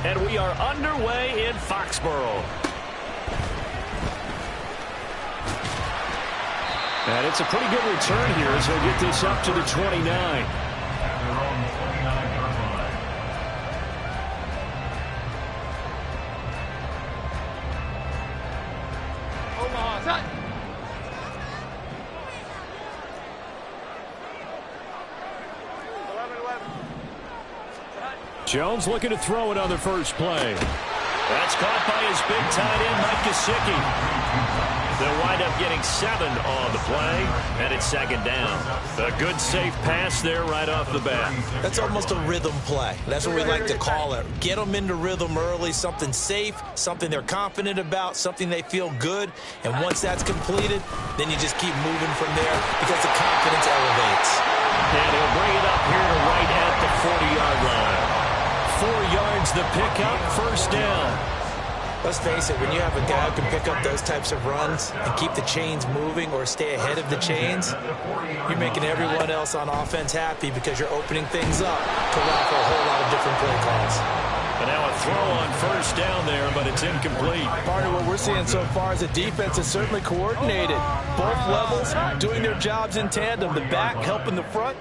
And we are underway in Foxborough. And it's a pretty good return here as he'll get this up to the 29. Jones looking to throw it on the first play. That's caught by his big tight end, Mike Gesicki. They'll wind up getting 7 on the play, and it's second down. A good, safe pass there right off the bat. That's almost a rhythm play. That's what we like to call it. Get them into rhythm early, something safe, something they're confident about, something they feel good. And once that's completed, then you just keep moving from there because the confidence elevates. And he'll bring it up here to right at the 40-yard line. 4 yards the pickup, first down. Let's face it, when you have a guy who can pick up those types of runs and keep the chains moving or stay ahead of the chains, you're making everyone else on offense happy because you're opening things up to allow for a whole lot of different play calls. And now a throw on first down there, but it's incomplete. Part of what we're seeing so far is the defense is certainly coordinated. Both levels doing their jobs in tandem. The back helping the front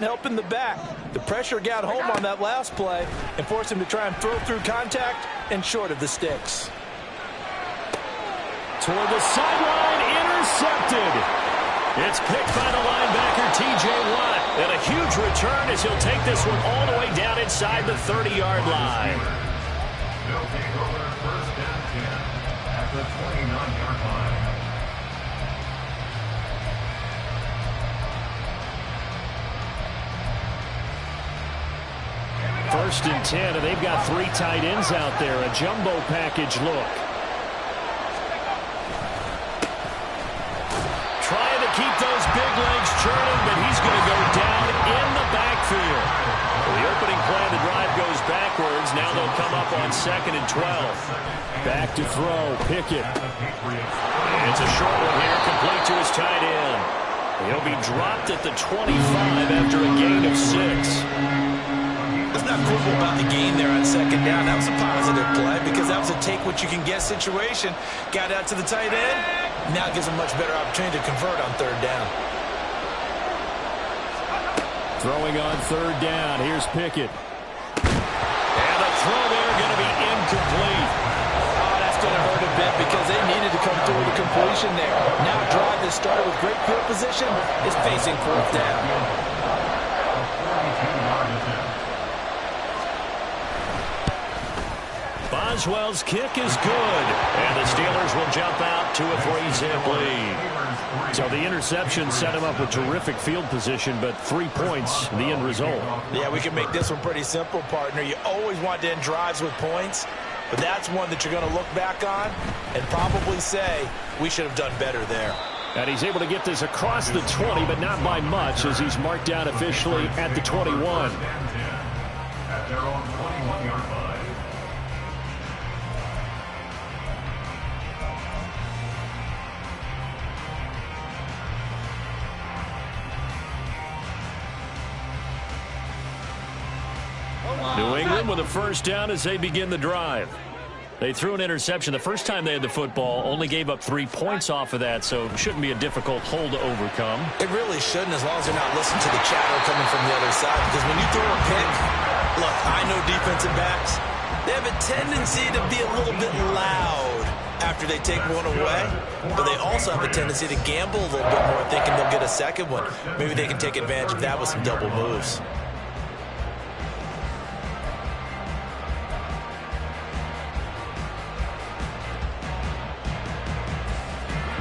helping the back. The pressure got home on that last play and forced him to try and throw through contact and short of the sticks. Toward the sideline, intercepted. It's picked by the linebacker, T.J. Watt. And a huge return as he'll take this one all the way down inside the 30-yard line. They'll take over first and 10 at the 29-yard line. First and 10, and they've got 3 tight ends out there. A jumbo package look. Trying to keep those big legs churning, but he's going to go down in the backfield. Well, the opening play of the drive goes backwards. Now they'll come up on 2nd and 12. Back to throw, Pickett. And it's a short one here, complete to his tight end. He'll be dropped at the 25 after a gain of 6. Let's not quibble about the gain there on 2nd down. That was a positive play because that was a take-what-you-can-get situation. Got out to the tight end. Now it gives him a much better opportunity to convert on 3rd down. Throwing on 3rd down. Here's Pickett. And a throw there going to be incomplete. Oh, that's going to hurt a bit because they needed to come through with a completion there. Now a drive that started with great field position is facing 4th down. Boswell's kick is good, and the Steelers will jump out to a 3-zip lead. So the interception set him up with terrific field position, but 3 points, the end result. Yeah, we can make this one pretty simple, partner. You always want to end drives with points, but that's one that you're going to look back on and probably say, we should have done better there. And he's able to get this across the 20, but not by much, as he's marked down officially at the 21. At their own 21-yard line. New England with a first down as they begin the drive. They threw an interception the first time they had the football, only gave up 3 points off of that, so it shouldn't be a difficult hole to overcome. It really shouldn't, as long as they're not listening to the chatter coming from the other side, because when you throw a pick, look, I know defensive backs, they have a tendency to be a little bit loud after they take one away, but they also have a tendency to gamble a little bit more, thinking they'll get a second one. Maybe they can take advantage of that with some double moves.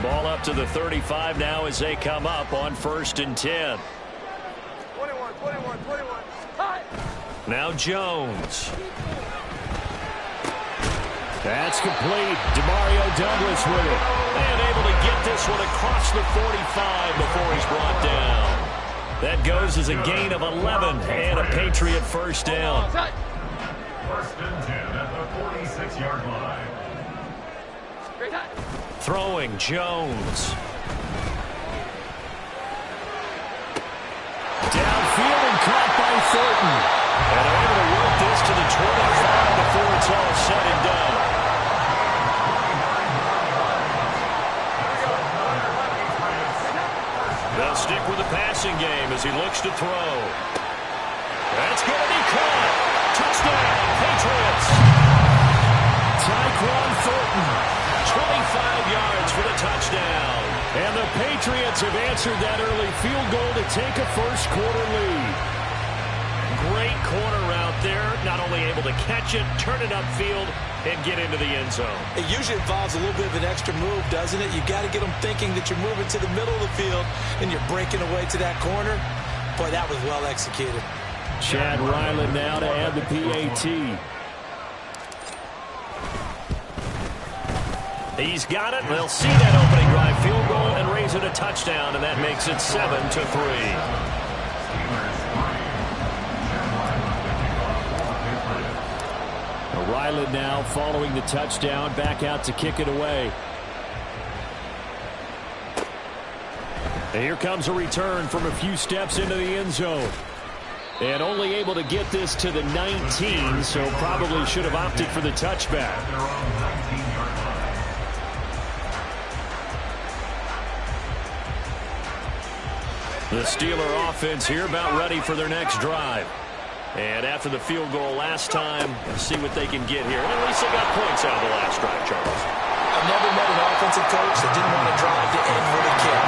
Ball up to the 35 now as they come up on 1st and 10. 21. Now Jones. That's complete. Demario Douglas with it. And able to get this one across the 45 before he's brought down. That goes as a gain of 11 and a Patriot first down. 1st and 10 at the 46-yard line. Throwing Jones. Downfield and caught by Thornton. And they're able to work this to the 25 before as he looks to throw. That's going to be caught. Touchdown, Patriots. Tyquan Thornton, 25 yards for the touchdown. And the Patriots have answered that early field goal to take a first-quarter lead. Great corner out there, not only able to catch it, turn it upfield, and get into the end zone. It usually involves a little bit of an extra move, doesn't it? You've got to get them thinking that you're moving to the middle of the field and you're breaking away to that corner. Boy, that was well executed. Chad Ryland now to add the PAT. He's got it. They'll see that opening drive field goal and raise it a touchdown, and that makes it 7-3. Ryland now following the touchdown, back out to kick it away. And here comes a return from a few steps into the end zone. And only able to get this to the 19, so probably should have opted for the touchback. The Steeler offense here about ready for their next drive. And after the field goal last time, let's see what they can get here. At least they got points out of the last drive, Charles. I've never met an offensive coach that didn't want to drive to end with a kick.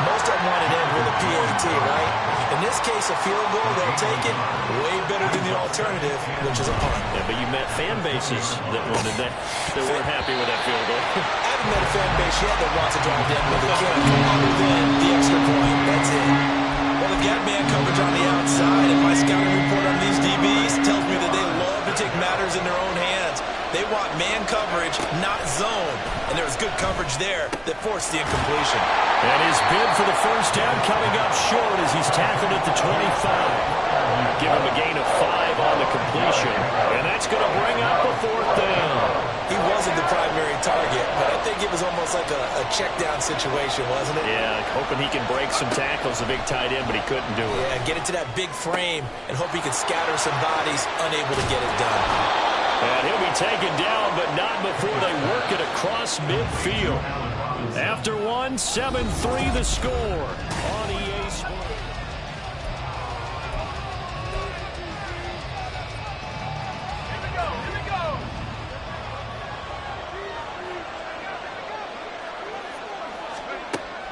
Most of them want to end with a PAT, right? In this case, a field goal, they'll take it. Way better than the alternative, which is a punt. Yeah, but you met fan bases that wanted that weren't happy with that field goal. I haven't met a fan base yet that wants to drive to end with a kick other than the extra point. That's it. Well, they've got man coverage on the outside, and my scouting report on these DBs tells me that they love to take matters in their own hands. They want man coverage, not zone. And there was good coverage there that forced the incompletion. And his bid for the first down coming up short as he's tackled at the 25. Give him a gain of 5 on the completion. And that's going to bring up a 4th down. He wasn't the primary target, but I think it was almost like a check down situation, wasn't it? Yeah, hoping he can break some tackles, a big tight end, but he couldn't do it. Yeah, get it to that big frame and hope he can scatter some bodies, unable to get it done. And he'll be taken down, but not before they work it across midfield. After 1, 7-3 the score on EA Sports.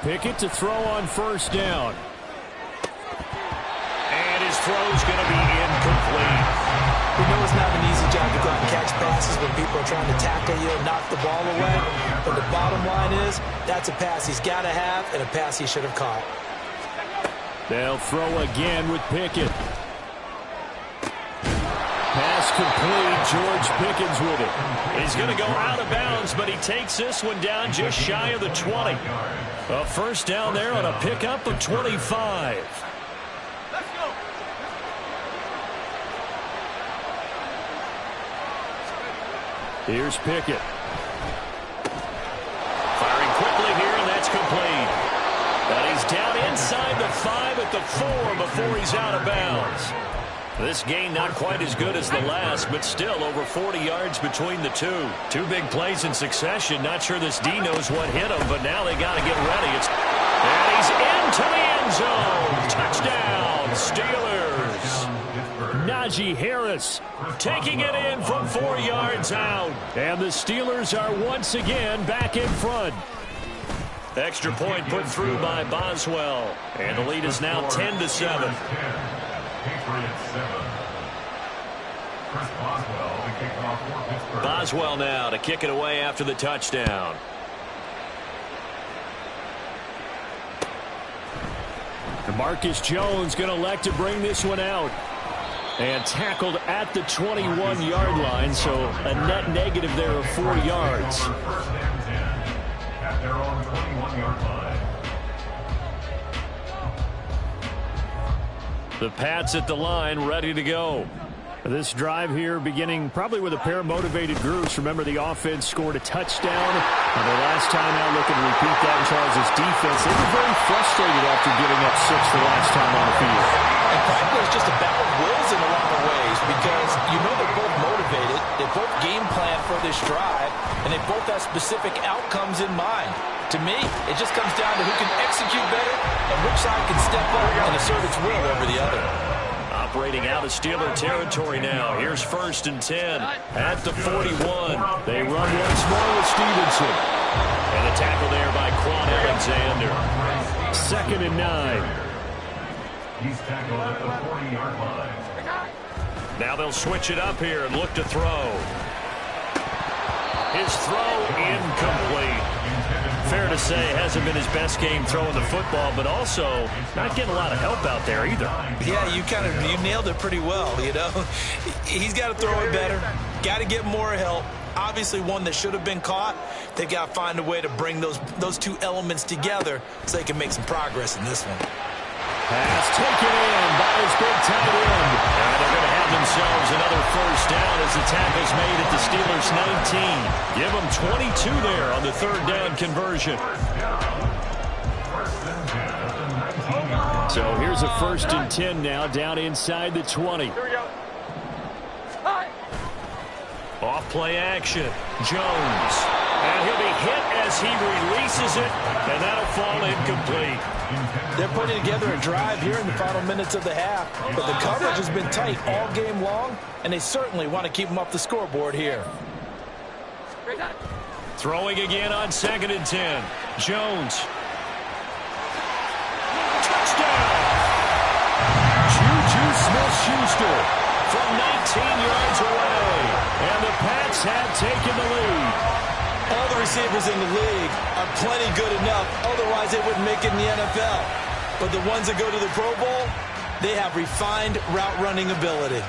Pickett to throw on first down. And his throw's going to be incomplete. We know it's not an easy job to go out and catch passes when people are trying to tackle you and knock the ball away. But the bottom line is, that's a pass he's got to have and a pass he should have caught. They'll throw again with Pickett. Pass complete. George Pickens with it. He's going to go out of bounds, but he takes this one down just shy of the 20. A first down there on a pickup of 25. Here's Pickett. Firing quickly here, and that's complete. And he's down inside the 5 at the 4 before he's out of bounds. This gain not quite as good as the last, but still over 40 yards between the two. 2 big plays in succession. Not sure this D knows what hit him, but now they got to get ready. And he's into the end zone. Touchdown, Steelers. Najee Harris taking it in from 4 yards out. And the Steelers are once again back in front. Extra point put through by Boswell. And the lead is now 10-7. Boswell now to kick it away after the touchdown. Marcus Jones going to elect to bring this one out. And tackled at the 21-yard line, so a net negative there of 4 yards. At their own 21-yard line. The Pats at the line, ready to go. This drive here beginning probably with a pair of motivated groups. Remember, the offense scored a touchdown. And the last time out, looking to repeat that in Charles' defense. They were very frustrated after giving up 6 the last time on the field. And frankly, it's just a battle of wills in a lot of ways because you know they're both motivated. They both game plan for this drive, and they both have specific outcomes in mind. To me, it just comes down to who can execute better and which side can step up and assert its will over the other. Operating out of Steeler territory now. Here's 1st and 10 at the 41. They run once more with Stevenson. And a tackle there by Quan Alexander. 2nd and 9. He's tackled at the 40-yard line. Now they'll switch it up here and look to throw. His throw incomplete. Fair to say, hasn't been his best game throwing the football, but also not getting a lot of help out there either. Yeah, you nailed it pretty well, you know. He's got to throw it better, got to get more help. Obviously one that should have been caught. They've got to find a way to bring those two elements together so they can make some progress in this one. Pass taken in by his big tight end. And they're going to have themselves another 1st down as the tackle's made at the Steelers' 19. Give them 22 there on the 3rd down conversion. So here's a 1st and 10 now down inside the 20. Here we go. Off play action. Jones. And he'll be hit as he releases it, and that'll fall incomplete. They're putting together a drive here in the final minutes of the half, but the coverage has been tight all game long, and they certainly want to keep them off the scoreboard here. Throwing again on 2nd and 10. Jones. Touchdown! Juju Smith-Schuster from 19 yards away, and the Pats have taken the lead. All the receivers in the league are plenty good enough, otherwise they wouldn't make it in the NFL. But the ones that go to the Pro Bowl, they have refined route running ability.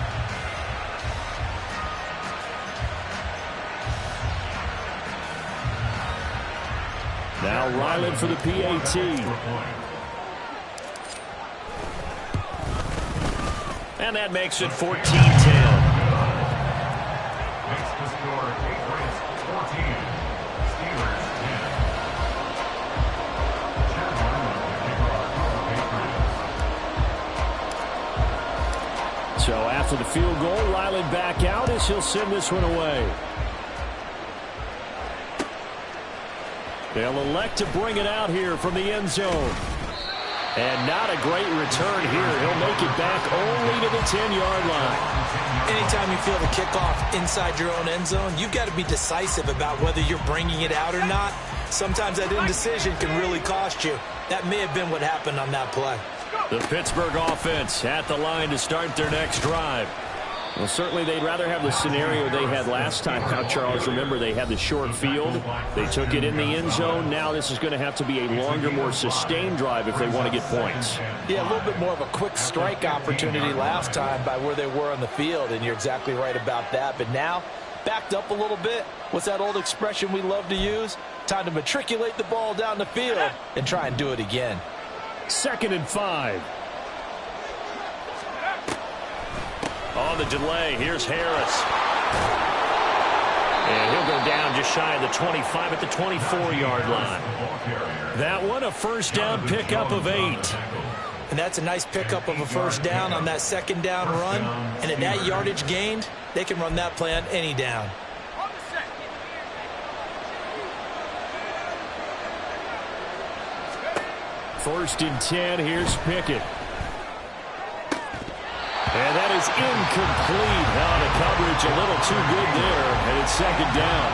Now Ryland for the PAT. And that makes it 14-10. So after the field goal, Ryland back out as he'll send this one away. They'll elect to bring it out here from the end zone. And not a great return here. He'll make it back only to the 10-yard line. Anytime you feel the kickoff inside your own end zone, you've got to be decisive about whether you're bringing it out or not. Sometimes that indecision can really cost you. That may have been what happened on that play. The Pittsburgh offense at the line to start their next drive. Well, certainly they'd rather have the scenario they had last time. Now, Charles, remember they had the short field. They took it in the end zone. Now this is going to have to be a longer, more sustained drive if they want to get points. Yeah, a little bit more of a quick strike opportunity last time by where they were on the field, and you're exactly right about that. But now, backed up a little bit. What's that old expression we love to use? Time to matriculate the ball down the field and try and do it again. 2nd and 5. On the delay, here's Harris. And he'll go down just shy of the 25 at the 24-yard line. That one, a 1st down pickup of 8. And that's a nice pickup of a 1st down on that 2nd down run. And at that yardage gained, they can run that play on any down. First and 10, here's Pickett. And that is incomplete. Now the coverage a little too good there, and it's 2nd down.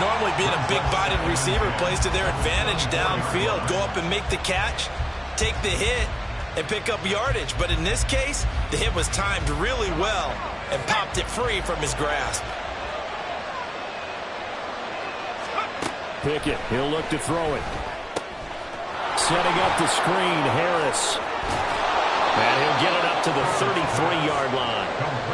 Normally being a big-bodied receiver plays to their advantage downfield. Go up and make the catch, take the hit, and pick up yardage. But in this case, the hit was timed really well and popped it free from his grasp. Pickett, he'll look to throw it. Setting up the screen, Harris. And he'll get it up to the 33-yard line.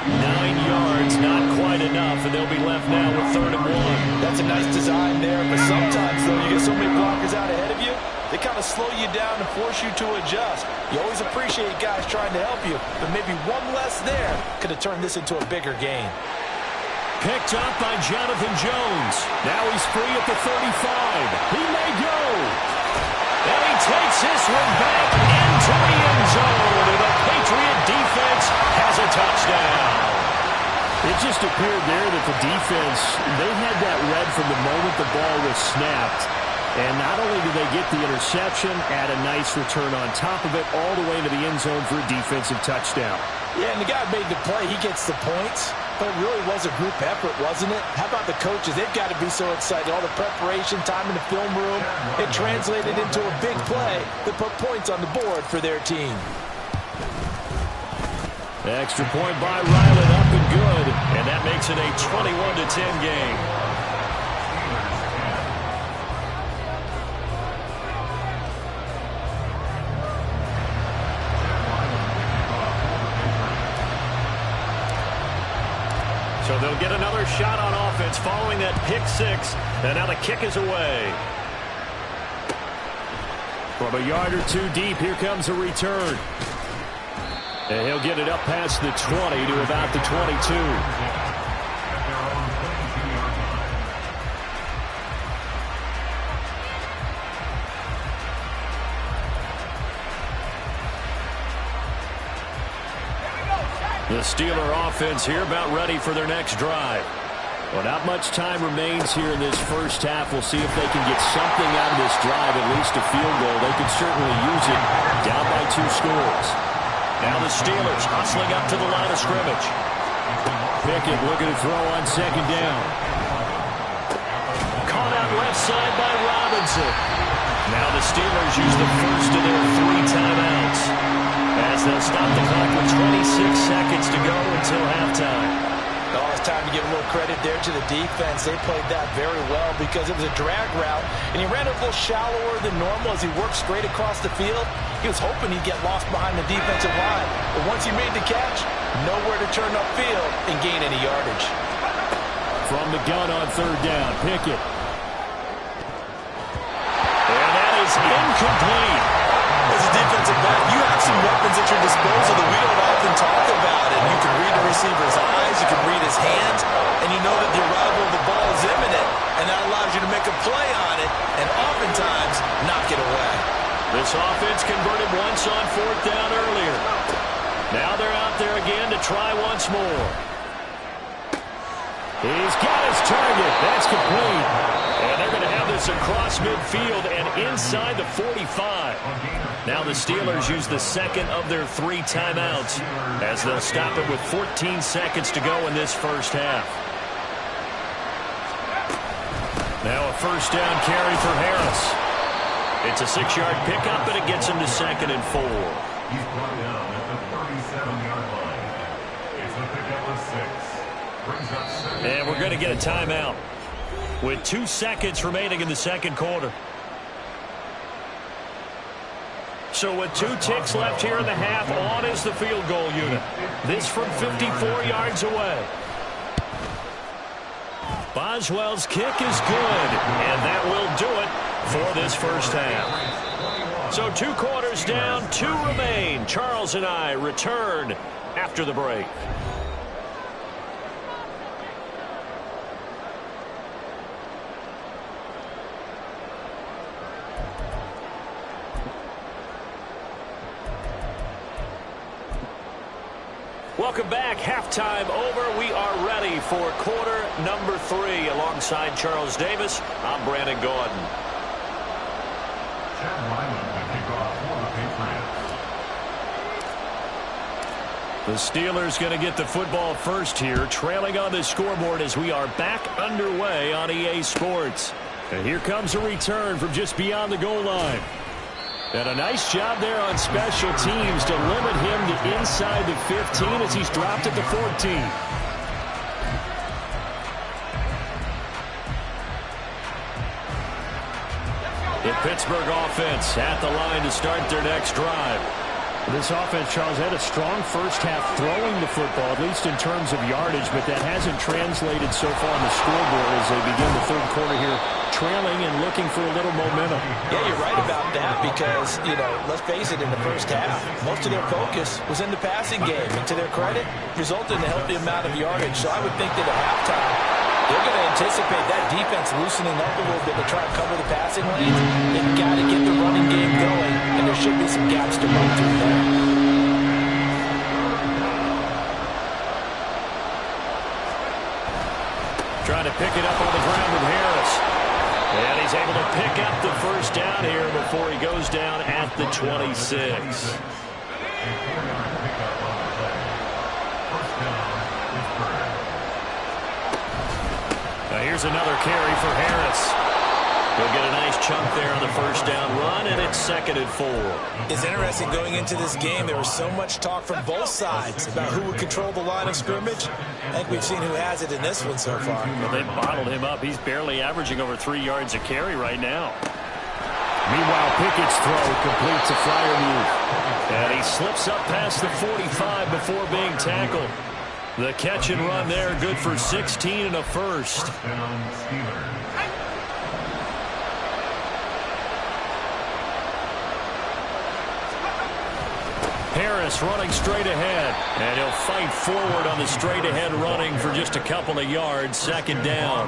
9 yards, not quite enough, and they'll be left now with 3rd and 1. That's a nice design there, but sometimes, though, you get so many blockers out ahead of you, they kind of slow you down and force you to adjust. You always appreciate guys trying to help you, but maybe one less there could have turned this into a bigger game. Picked up by Jonathan Jones. Now he's free at the 35. He may go. And he takes this one back into the end zone. And the Patriot defense has a touchdown. It just appeared there that the defense, they had that read from the moment the ball was snapped. And not only did they get the interception, add a nice return on top of it, all the way to the end zone for a defensive touchdown. Yeah, and the guy made the play. He gets the points. But it really was a group effort, wasn't it? How about the coaches? They've got to be so excited. All the preparation, time in the film room, it translated into a big play that put points on the board for their team. Extra point by Ryland, up and good. And that makes it a 21-10 game. So they'll get another shot on offense following that pick six. And now the kick is away. From a yard or two deep, here comes a return. And he'll get it up past the 20 to about the 22. The Steeler offense here about ready for their next drive. Well, not much time remains here in this first half. We'll see if they can get something out of this drive, at least a field goal. They could certainly use it down by 2 scores. Now the Steelers hustling up to the line of scrimmage. Pickett looking to throw on second down. Caught out left side by Robinson. Now the Steelers use the first of their 3 timeouts, as they'll stop the clock with 26 seconds to go until halftime. Oh, it's time to give a little credit there to the defense. They played that very well because it was a drag route, and he ran a little shallower than normal as he worked straight across the field. He was hoping he'd get lost behind the defensive line, but once he made the catch, nowhere to turn upfield and gain any yardage. From the gun on third down, Pickett. And that is incomplete. As a defensive back, you have some weapons at your disposal that we don't often talk about. And you can read the receiver's eyes, you can read his hands, and you know that the arrival of the ball is imminent. And that allows you to make a play on it and oftentimes knock it away. This offense converted once on fourth down earlier. Now they're out there again to try once more. He's got his target. That's complete. And they're going to have this across midfield and inside the 45. Now the Steelers use the second of their 3 timeouts, as they'll stop it with 14 seconds to go in this first half. Now a first down carry for Harris. It's a 6-yard pickup, and it gets him to 2nd and 4. He's brought down at the 37-yard line. It's a pickup of 6. Brings up 7. And we're going to get a timeout with 2 seconds remaining in the second quarter. So with 2 ticks left here in the half, on is the field goal unit. This from 54 yards away. Boswell's kick is good, and that will do it for this first half. So 2 quarters down, 2 remain. Charles and I return after the break. Welcome back. Halftime over. We are ready for quarter number 3. Alongside Charles Davis, I'm Brandon Gordon. Chad Ryland to kick off for the Patriots. The Steelers going to get the football first here, trailing on the scoreboard as we are back underway on EA Sports. And here comes a return from just beyond the goal line. And a nice job there on special teams to limit him to inside the 15 as he's dropped at the 14. The Pittsburgh offense at the line to start their next drive. This offense, Charles, had a strong first half throwing the football, at least in terms of yardage, but that hasn't translated so far on the scoreboard as they begin the third quarter here, trailing and looking for a little momentum. Yeah, you're right about that because, let's face it, in the first half, most of their focus was in the passing game. And to their credit, resulted in a healthy amount of yardage. So I would think that at halftime, they're going to anticipate that defense loosening up a little bit to try and cover the passing lanes. They've got to get the running game going, and there should be some gaps to run through there. Trying to pick it up on the ground with Harris. And he's able to pick up the first down here before he goes down at the 26. Now here's another carry for Harris. He'll get a nice chunk there on the first down run, and it's 2nd and 4. It's interesting going into this game. There was so much talk from both sides about who would control the line of scrimmage. I think we've seen who has it in this one so far. Well, they bottled him up. He's barely averaging over 3 yards a carry right now. Meanwhile, Pickett's throw completes a flyer move. And he slips up past the 45 before being tackled. The catch and run there, good for 16 and a first. Harris running straight ahead, and he'll fight forward on the straight ahead running for just a couple of yards. 2nd down.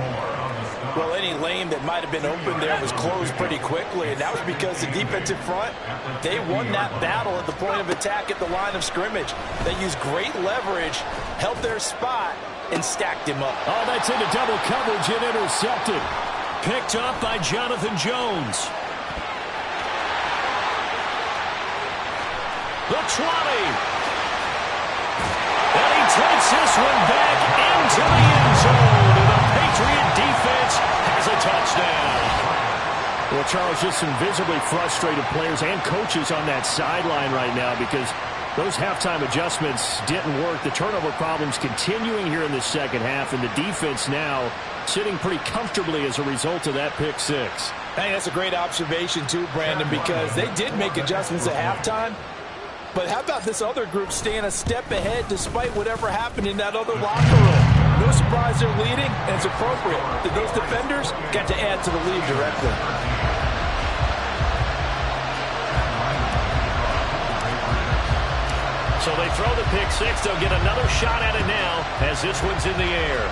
Well, any lane that might have been open there was closed pretty quickly, and that was because the defensive front, they won that battle at the point of attack at the line of scrimmage. They used great leverage, held their spot, and stacked him up. Oh, that's into double coverage and intercepted. Picked up by Jonathan Jones. The 20. And he takes this one back into the end zone. And the Patriot defense has a touchdown. Well, Charles, just some visibly frustrated players and coaches on that sideline right now because those halftime adjustments didn't work. The turnover problems continuing here in the second half, and the defense now sitting pretty comfortably as a result of that pick six. Hey, that's a great observation too, Brandon, because they did make adjustments at halftime. But how about this other group staying a step ahead despite whatever happened in that other locker room? No surprise they're leading, and it's appropriate that those defenders got to add to the lead directly. So they throw the pick six. They'll get another shot at it now as this one's in the air.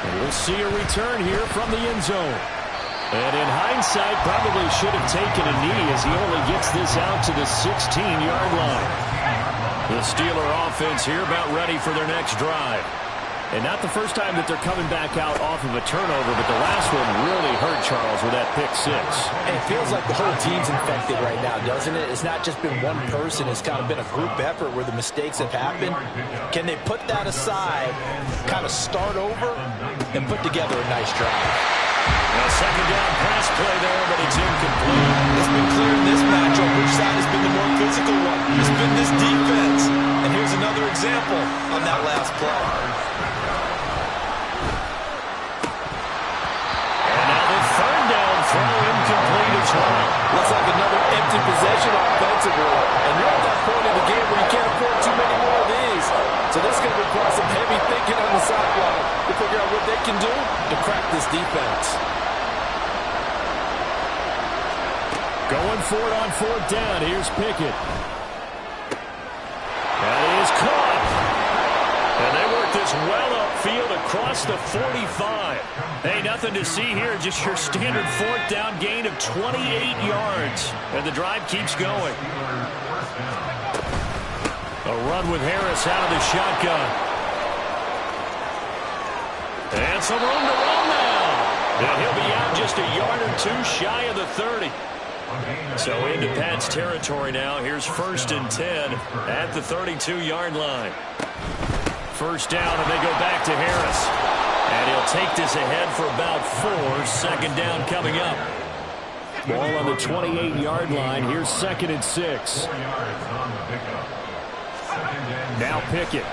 And we'll see a return here from the end zone. And in hindsight, probably should have taken a knee as he only gets this out to the 16-yard line. The Steeler offense here about ready for their next drive. And not the first time that they're coming back out off of a turnover, but the last one really hurt Charles with that pick six. And it feels like the whole team's infected right now, doesn't it? It's not just been one person. It's kind of been a group effort where the mistakes have happened. Can they put that aside, kind of start over, and put together a nice drive? A second down pass play there, but it's incomplete. It's been clear in this matchup which side has been the more physical one. It's been this defense. And here's another example on that last play. And now the third down throw incomplete as well. Looks like another empty possession offensively. And you're at that point in the game where you can't afford too many more of these. So this is going to require some heavy thinking on the sideline to figure out what they can do to crack this defense. Going for it on fourth down. Here's Pickett. That is caught. And they work this well upfield across the 45. Hey, nothing to see here. Just your standard fourth down gain of 28 yards. And the drive keeps going. A run with Harris out of the shotgun. And some room to run now. And he'll be out just a yard or two shy of the 30. So into Pat's territory now. Here's 1st and 10 at the 32-yard line. First down, and they go back to Harris. And he'll take this ahead for about 4. 2nd down coming up. Ball on the 28-yard line. Here's 2nd and 6. Now Pickett.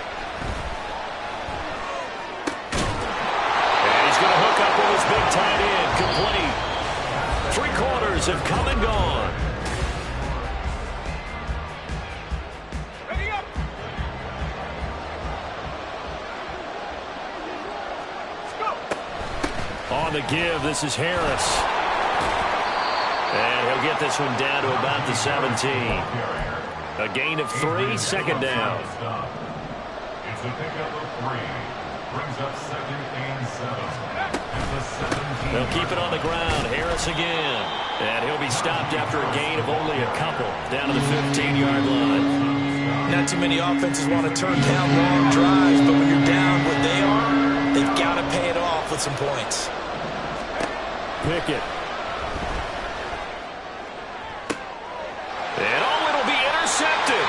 And he's going to hook up with his big tight end. Complete. 3 quarters have come and gone. On the give, this is Harris. And he'll get this one down to about the 17. A gain of 3, 2nd down. It's a pickup of 3. Brings up 2nd and 7. At the 17. They'll keep it on the ground. Harris again. And he'll be stopped after a gain of only a couple. Down to the 15-yard line. Not too many offenses want to turn down long drives, but when you're down second. And it'll be intercepted.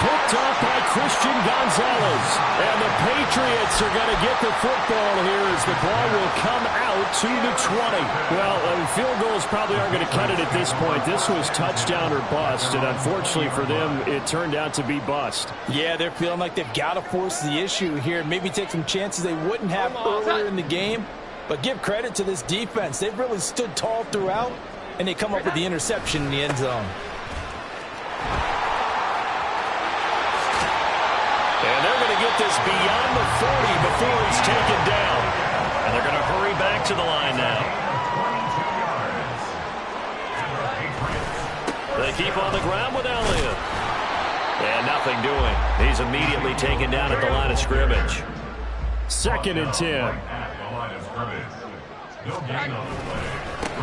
Picked up by Christian Gonzalez. And the Patriots are going to get the football here as the ball will come out to the 20. Well, field goals probably aren't going to cut it at this point. This was touchdown or bust, and unfortunately for them, it turned out to be bust. Yeah, they're feeling like they've got to force the issue here, maybe take some chances they wouldn't have earlier in the game. But give credit to this defense. They've really stood tall throughout, and they come up with the interception in the end zone. And they're going to get this beyond the 40 before he's taken down. And they're going to hurry back to the line now. They keep on the ground with Elliott. And nothing doing. He's immediately taken down at the line of scrimmage. 2nd and 10.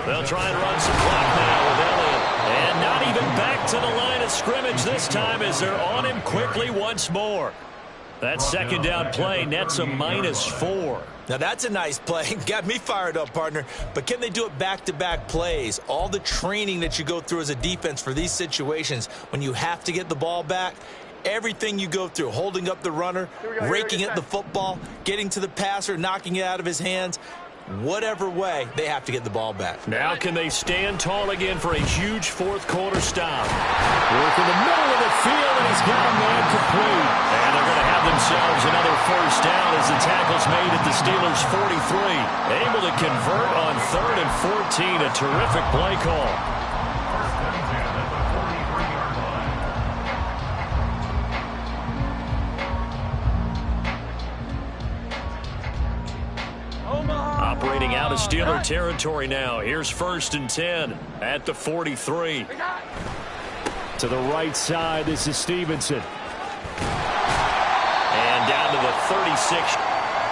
They'll try and run some clock now with Elliott. And not even back to the line of scrimmage this time as they're on him quickly once more. That 2nd down play nets a -4. Now that's a nice play. Got me fired up, partner. But can they do it back-to-back plays? All the training that you go through as a defense for these situations, when you have to get the ball back, everything you go through, holding up the runner, raking at the football, getting to the passer, knocking it out of his hands, whatever way, they have to get the ball back. Now can they stand tall again for a huge 4th quarter stop? Work in the middle of the field, and he's got a man complete. And they're going to have themselves another 1st down as the tackle's made at the Steelers' 43. Able to convert on 3rd and 14. A terrific play call. Operating out of Steeler territory now. Here's 1st and 10 at the 43. To the right side, this is Stevenson. And down to the 36.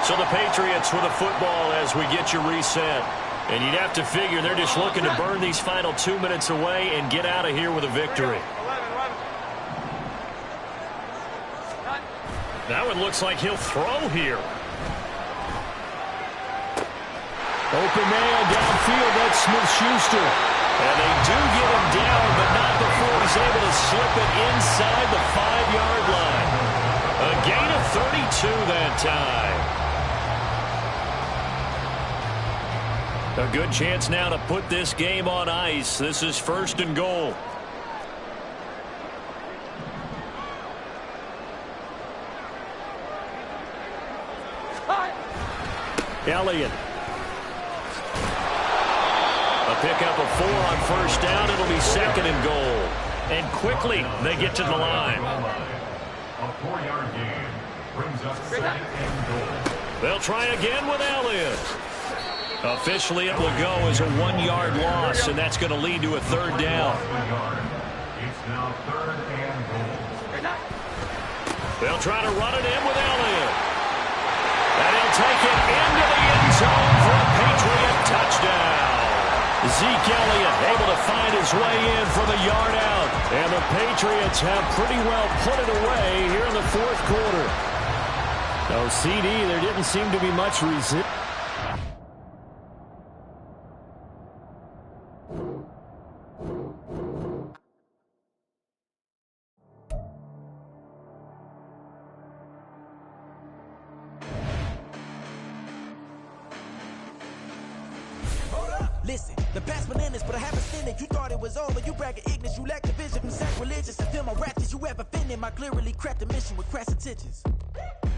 So the Patriots with the football as we get you reset. And you'd have to figure they're just looking to burn these final 2 minutes away and get out of here with a victory. That one looks like he'll throw here. Open man downfield, that's Smith-Schuster. And they do get him down, but not before he's able to slip it inside the 5-yard line. A gain of 32 that time. A good chance now to put this game on ice. This is 1st and goal. Elliott. Pick up a 4 on 1st down. It'll be 2nd and goal. And quickly, they get to the line. A 4-yard gain brings up 2nd and goal. They'll try again with Elliott. Officially, it will go as a 1-yard loss, and that's going to lead to a 3rd down. It's now 3rd and goal. They'll try to run it in with Elliott. And he'll take it into the end zone for a Patriot touchdown. Zeke Elliott able to find his way in from a yard out. And the Patriots have pretty well put it away here in the 4th quarter. No CD, there didn't seem to be much resistance. Listen, the past bananas, but I haven't seen it. You thought it was over. You bragging ignorance. You lack the vision. I'm sacrilegious. I feel my raptors. You ever offended my clearly crafted mission with crass intentions.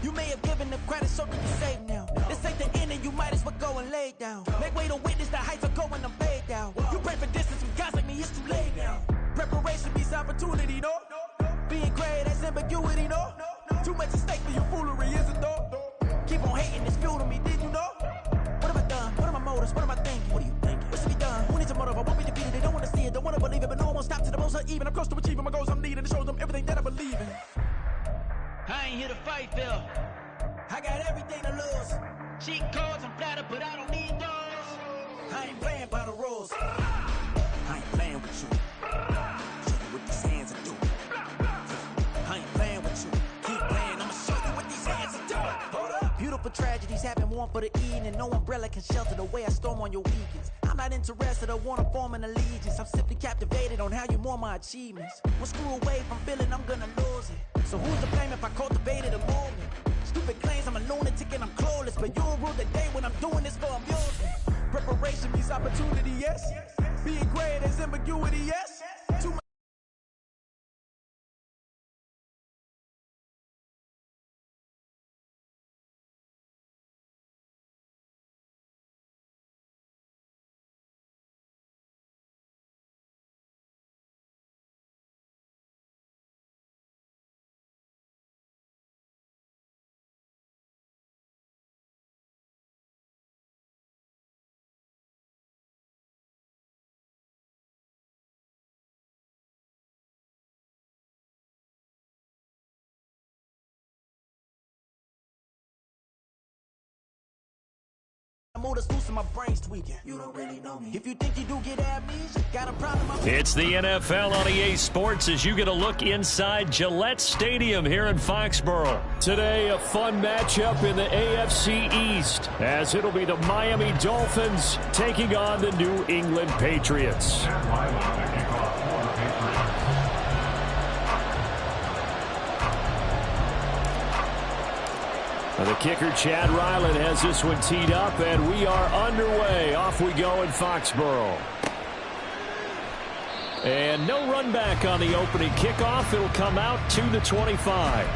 You may have given them credit, so can you save now? This ain't the end, and you might as well go and lay down. Make way to witness the heights are going, I'm fade down. You pray for distance with guys like me, it's too late now. Preparation beats opportunity, no? Being great, that's ambiguity, no? Too much at stake for your foolery, is it though? Keep on hating, it's fuel to me, did you know? What have I done? What are my motives? What am I thinking? What are you thinking? What should be done? Who needs a motive? I won't be defeated. They don't want to see it, don't want to believe it, but no one won't stop to the most uneven. I'm close to achieving my goals. I'm needing to show them everything that I believe in. I ain't here to fight, Phil. I got everything to lose. Cheat codes, I'm flattered, but I don't need those. I ain't playing by the rules. I ain't playing with you. Show you what these hands are doing. I ain't playing with you. Keep playing, I'ma show you what these hands are doing. Hold up. Beautiful tragedies happen, one for the evening, and no umbrella can shelter the way I storm on your weekends. I'm not interested or want to form an allegiance. I'm simply captivated on how you mourn my achievements. One screw away from feeling I'm gonna lose it. So who's to blame if I cultivated a movement? Stupid claims I'm a lunatic and I'm clueless, but you'll rule the day when I'm doing this for amusement. Preparation means opportunity, yes. Being great is ambiguity, yes. Too much. My brain's tweaking. You don't really know me. If you think you do get amnesia, got a problem. It's the NFL on EA Sports as you get a look inside Gillette Stadium here in Foxborough. Today, a fun matchup in the AFC East as it'll be the Miami Dolphins taking on the New England Patriots. The kicker, Chad Ryland, has this one teed up, and we are underway. Off we go in Foxborough. And no run back on the opening kickoff. It'll come out to the 25.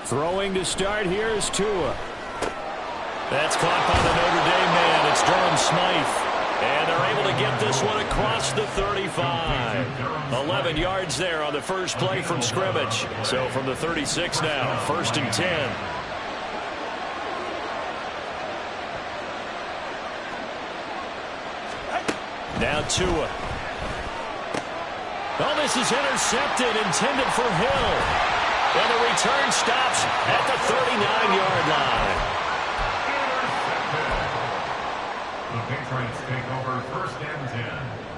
Throwing to start here is Tua. That's caught by the Notre Dame man. It's Durham Smythe. And they're able to get this one across the 35. 11 yards there on the first play from scrimmage. So from the 36 now, 1st and 10. Now Tua. Oh, this is intercepted, intended for Hill. And the return stops at the 39-yard line. The Patriots take over 1st and 10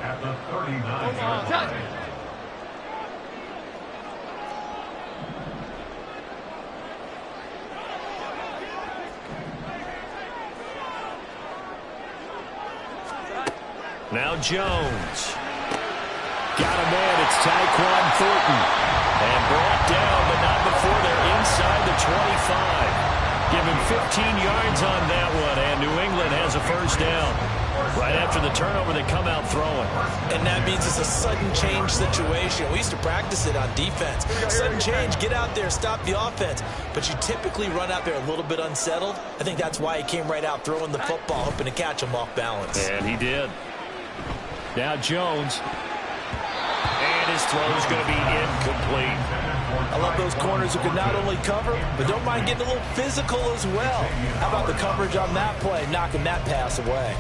at the 39-yard line. Now Jones. Got a man. It's Tyquan Thornton. And brought down, but not before they're inside the 25. Give him 15 yards on that one, and New England has a first down. Right after the turnover, they come out throwing. And that means it's a sudden change situation. We used to practice it on defense. Sudden change, get out there, stop the offense. But you typically run out there a little bit unsettled. I think that's why he came right out throwing the football, hoping to catch him off balance. And he did. Now Jones. And his throw is going to be incomplete. I love those corners who can not only cover, but don't mind getting a little physical as well. How about the coverage on that play, knocking that pass away?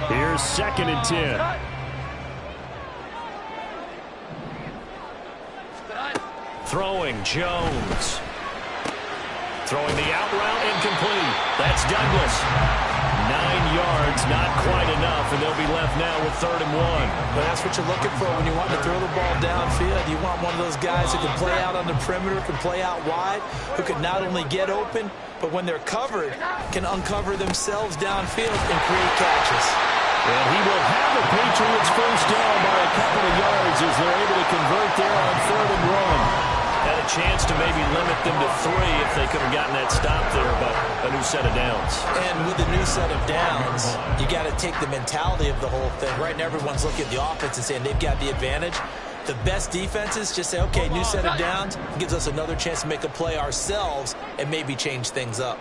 Here's 2nd and 10. Throwing, Jones. Throwing the out route, incomplete. That's Douglas. 9 yards, not quite enough, and they'll be left now with 3rd and 1. Well, that's what you're looking for when you want to throw the ball downfield. You want one of those guys who can play out on the perimeter, can play out wide, who can not only get open, but when they're covered, can uncover themselves downfield and create catches. And he will have the Patriots first down by a couple of yards as they're able to convert there on 3rd and 1. Had a chance to maybe limit them to 3 if they could have gotten that stop there, but a new set of downs. And with the new set of downs, you got to take the mentality of the whole thing. Right now, everyone's looking at the offense and saying they've got the advantage. The best defenses just say, okay, new set of downs, gives us another chance to make a play ourselves and maybe change things up.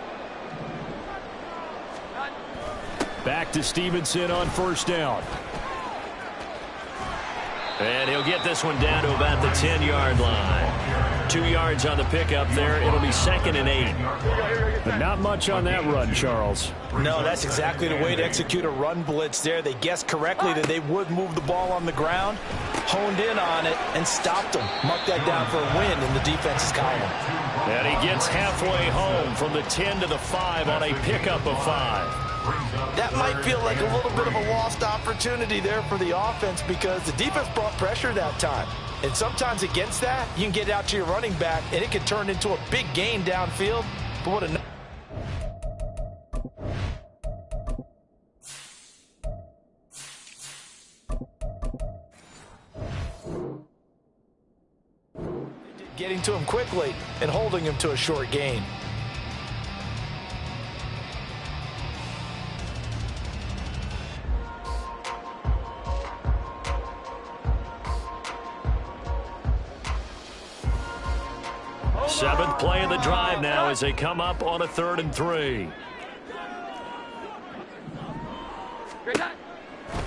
Back to Stevenson on 1st down. And he'll get this one down to about the 10-yard line. 2 yards on the pickup there. It'll be 2nd and 8. But not much on that run, Charles. No, that's exactly the way to execute a run blitz there. They guessed correctly that they would move the ball on the ground, honed in on it, and stopped them. Mark that down for a win in the defense's column. And he gets halfway home from the 10 to the 5 on a pickup of 5. That might feel like a little bit of a lost opportunity there for the offense because the defense brought pressure that time. And sometimes against that, you can get it out to your running back, and it can turn into a big gain downfield. But what a... getting to him quickly and holding him to a short gain. Seventh play of the drive now as they come up on a 3rd and 3.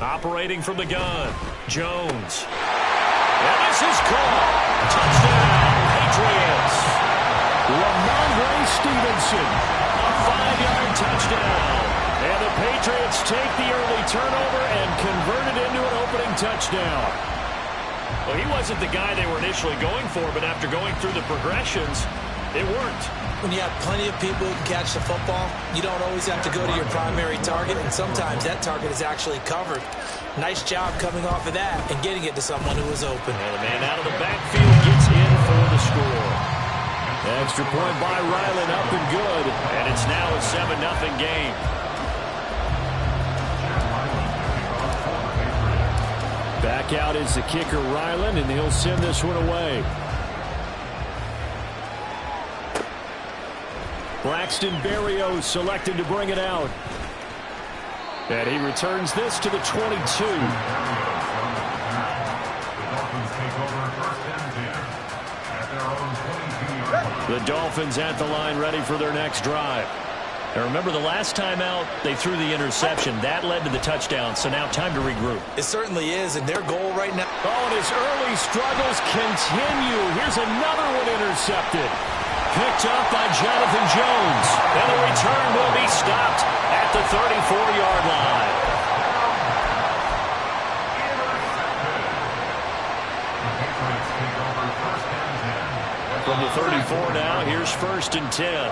Operating from the gun, Jones. And this is caught. Touchdown, Patriots. Ramondre Stevenson. A 5-yard touchdown. And the Patriots take the early turnover and convert it into an opening touchdown. Well, he wasn't the guy they were initially going for, but after going through the progressions, it worked. When you have plenty of people who can catch the football, you don't always have to go to your primary target, and sometimes that target is actually covered. Nice job coming off of that and getting it to someone who was open. And the man out of the backfield gets in for the score. Extra point by Ryland, up and good, and it's now a 7-0 game. Back out is the kicker, Ryland, and he'll send this one away. Braxton Berrios selected to bring it out. And he returns this to the 22. The Dolphins at the line ready for their next drive. And remember, the last time out, they threw the interception. That led to the touchdown, so now time to regroup. It certainly is, and their goal right now... Oh, and his early struggles continue. Here's another one intercepted. Picked up by Jonathan Jones. And the return will be stopped at the 34-yard line. From the 34 now, here's 1st and 10.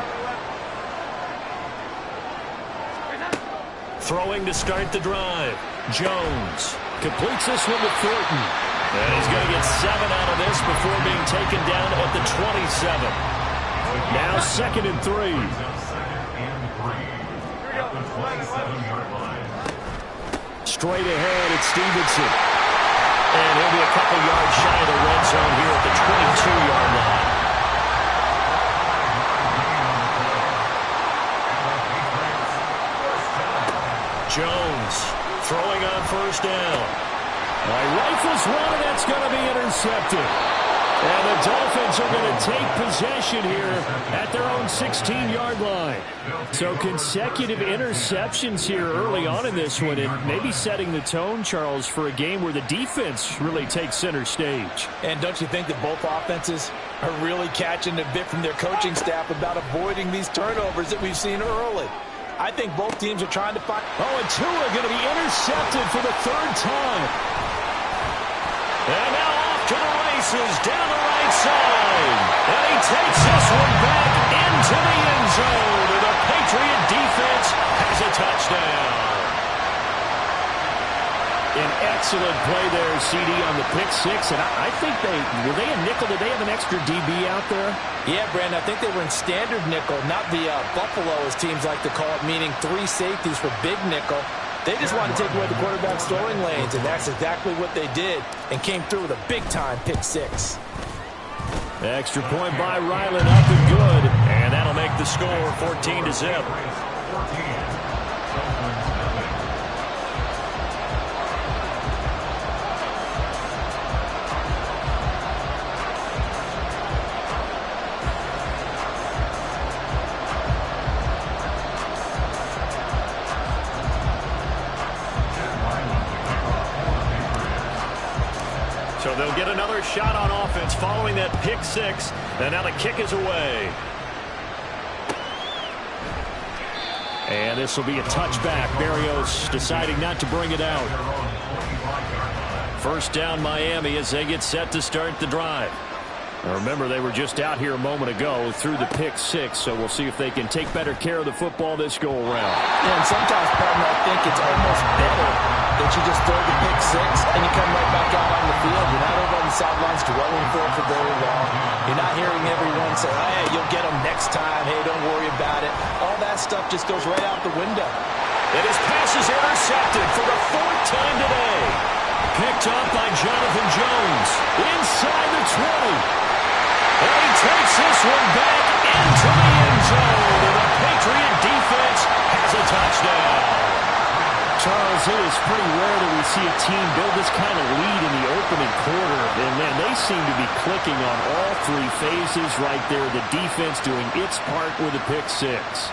Throwing to start the drive. Jones completes this one to Thornton. And he's going to get 7 out of this before being taken down at the 27. Now 2nd and 3. Straight ahead, it's Stevenson. And he'll be a couple yards shy of the red zone here at the 22-yard line. Jones throwing on 1st down. Rifles one, and that's going to be intercepted. And the Dolphins are going to take possession here at their own 16-yard line. So consecutive interceptions here early on in this one, and maybe setting the tone, Charles, for a game where the defense really takes center stage. And don't you think that both offenses are really catching a bit from their coaching staff about avoiding these turnovers that we've seen early? I think both teams are trying to find... Oh, and Tua going to be intercepted for the 3rd time. And now off to the races down the right side. And he takes this one back into the end zone. And the Patriot defense has a touchdown. An excellent play there, CD, on the pick 6. And I think were they in nickel? Did they have an extra DB out there? Yeah, Brandon, I think they were in standard nickel, not the Buffalo, as teams like to call it, meaning 3 safeties for big nickel. They just wanted to take away the quarterback's throwing lanes, and that's exactly what they did, and came through with a big-time pick 6. Extra point by Ryland, up and good. And that'll make the score 14-0. So they'll get another shot on offense following that pick six. And now the kick is away. And this will be a touchback. Berrios deciding not to bring it out. First down Miami as they get set to start the drive. Now remember, they were just out here a moment ago through the pick six, so we'll see if they can take better care of the football this go around. Yeah, and sometimes, partner, I think it's almost better that you just throw the pick six and you come right back out on the field. You're not over on the sidelines dwelling for very long. You're not hearing everyone say, hey, you'll get them next time. Hey, don't worry about it. All that stuff just goes right out the window. And his pass is intercepted for the fourth time today. Picked up by Jonathan Jones inside the 20. And he takes this one back into the end zone. And the Patriot defense has a touchdown. Charles, it is pretty rare that we see a team build this kind of lead in the opening quarter. And, man, they seem to be clicking on all three phases right there. The defense doing its part with a pick six.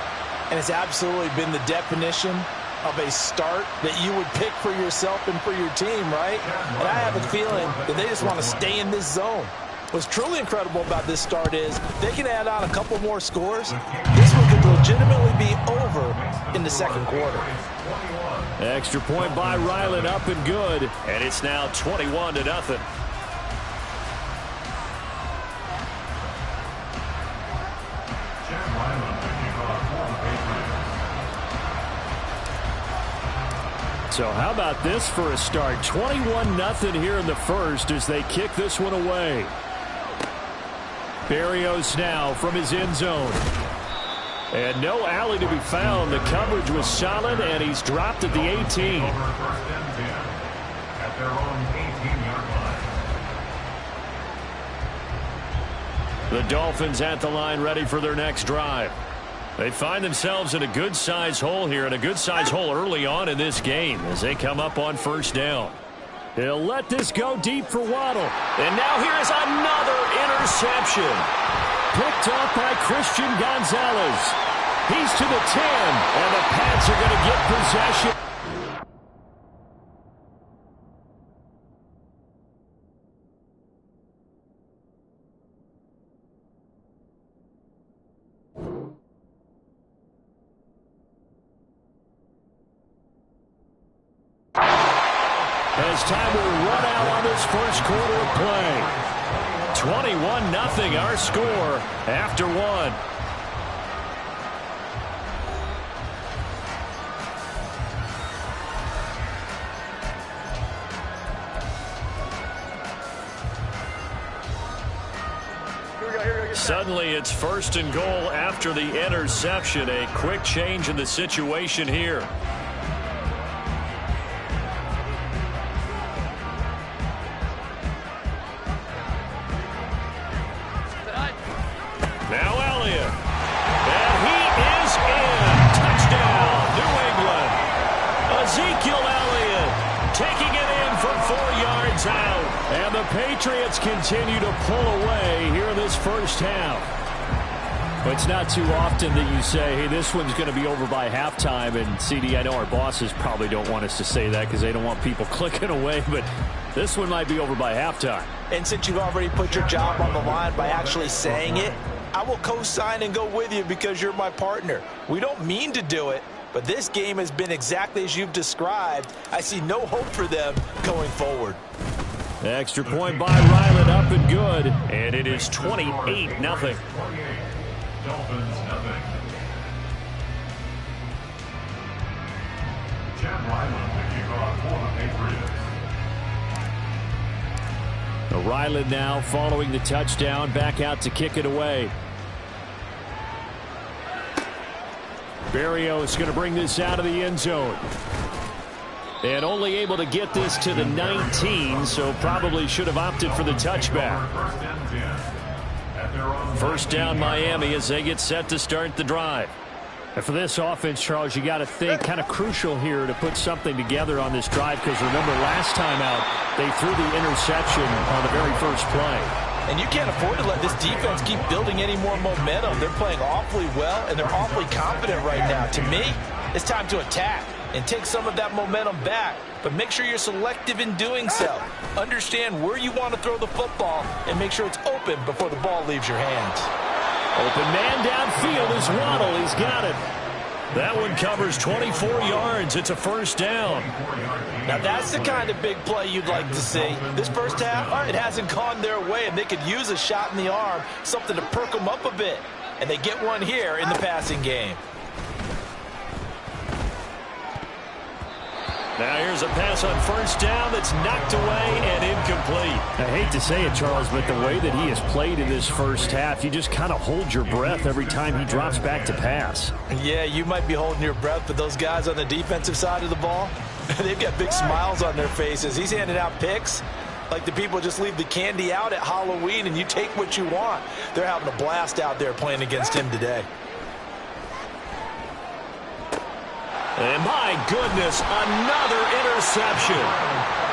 And it's absolutely been the definition of a start that you would pick for yourself and for your team, right? And I have a feeling that they just want to stay in this zone. What's truly incredible about this start is they can add on a couple more scores. This one could legitimately be over in the second quarter. Extra point by Ryland, up and good. And it's now 21-0. So how about this for a start? 21-0 here in the first as they kick this one away. Berrios now from his end zone. And no alley to be found. The coverage was solid, and he's dropped at the 18. At their own 18-yard line. The Dolphins at the line ready for their next drive. They find themselves in a good-sized hole here, and a good-sized hole early on in this game as they come up on first down. He'll let this go deep for Waddle. And now here's another interception. Picked up by Christian Gonzalez. He's to the 10, and the Pats are going to get possession. As time will run out on this first quarter of play. 21-0 our score after one. Suddenly it's first and goal after the interception. A quick change in the situation here. Now Elliott. And he is in. Touchdown, New England. Ezekiel Elliott taking it in from 4 yards out. And the Patriots continue to pull away here in this first half. But it's not too often that you say, hey, this one's going to be over by halftime. And, CD, I know our bosses probably don't want us to say that because they don't want people clicking away. But this one might be over by halftime. And since you've already put your job on the line by actually saying it, I will co-sign and go with you because you're my partner. We don't mean to do it, but this game has been exactly as you've described. I see no hope for them going forward. Extra point by Ryland, up and good. And it is 28-0. Dolphins, nothing. Chad Ryland to kick off for the Patriots. Ryland now following the touchdown, back out to kick it away. Berrios is going to bring this out of the end zone. And only able to get this to the 19, so probably should have opted for the touchback. First down Miami as they get set to start the drive. And for this offense, Charles, you got to think kind of crucial here to put something together on this drive because remember last time out they threw the interception on the very first play. And you can't afford to let this defense keep building any more momentum. They're playing awfully well and they're awfully confident right now. To me, it's time to attack. and take some of that momentum back. But make sure you're selective in doing so. Understand where you want to throw the football and make sure it's open before the ball leaves your hands. Open man downfield is Waddle. He's got it. That one covers 24 yards. It's a first down. Now, that's the kind of big play you'd like to see. This first half, it hasn't gone their way, and they could use a shot in the arm, something to perk them up a bit. And they get one here in the passing game. Now here's a pass on first down that's knocked away and incomplete. I hate to say it, Charles, but the way that he has played in this first half, you just kind of hold your breath every time he drops back to pass. Yeah, you might be holding your breath, but those guys on the defensive side of the ball, they've got big smiles on their faces. He's handing out picks like the people just leave the candy out at Halloween and you take what you want. They're having a blast out there playing against him today. And my goodness, another interception.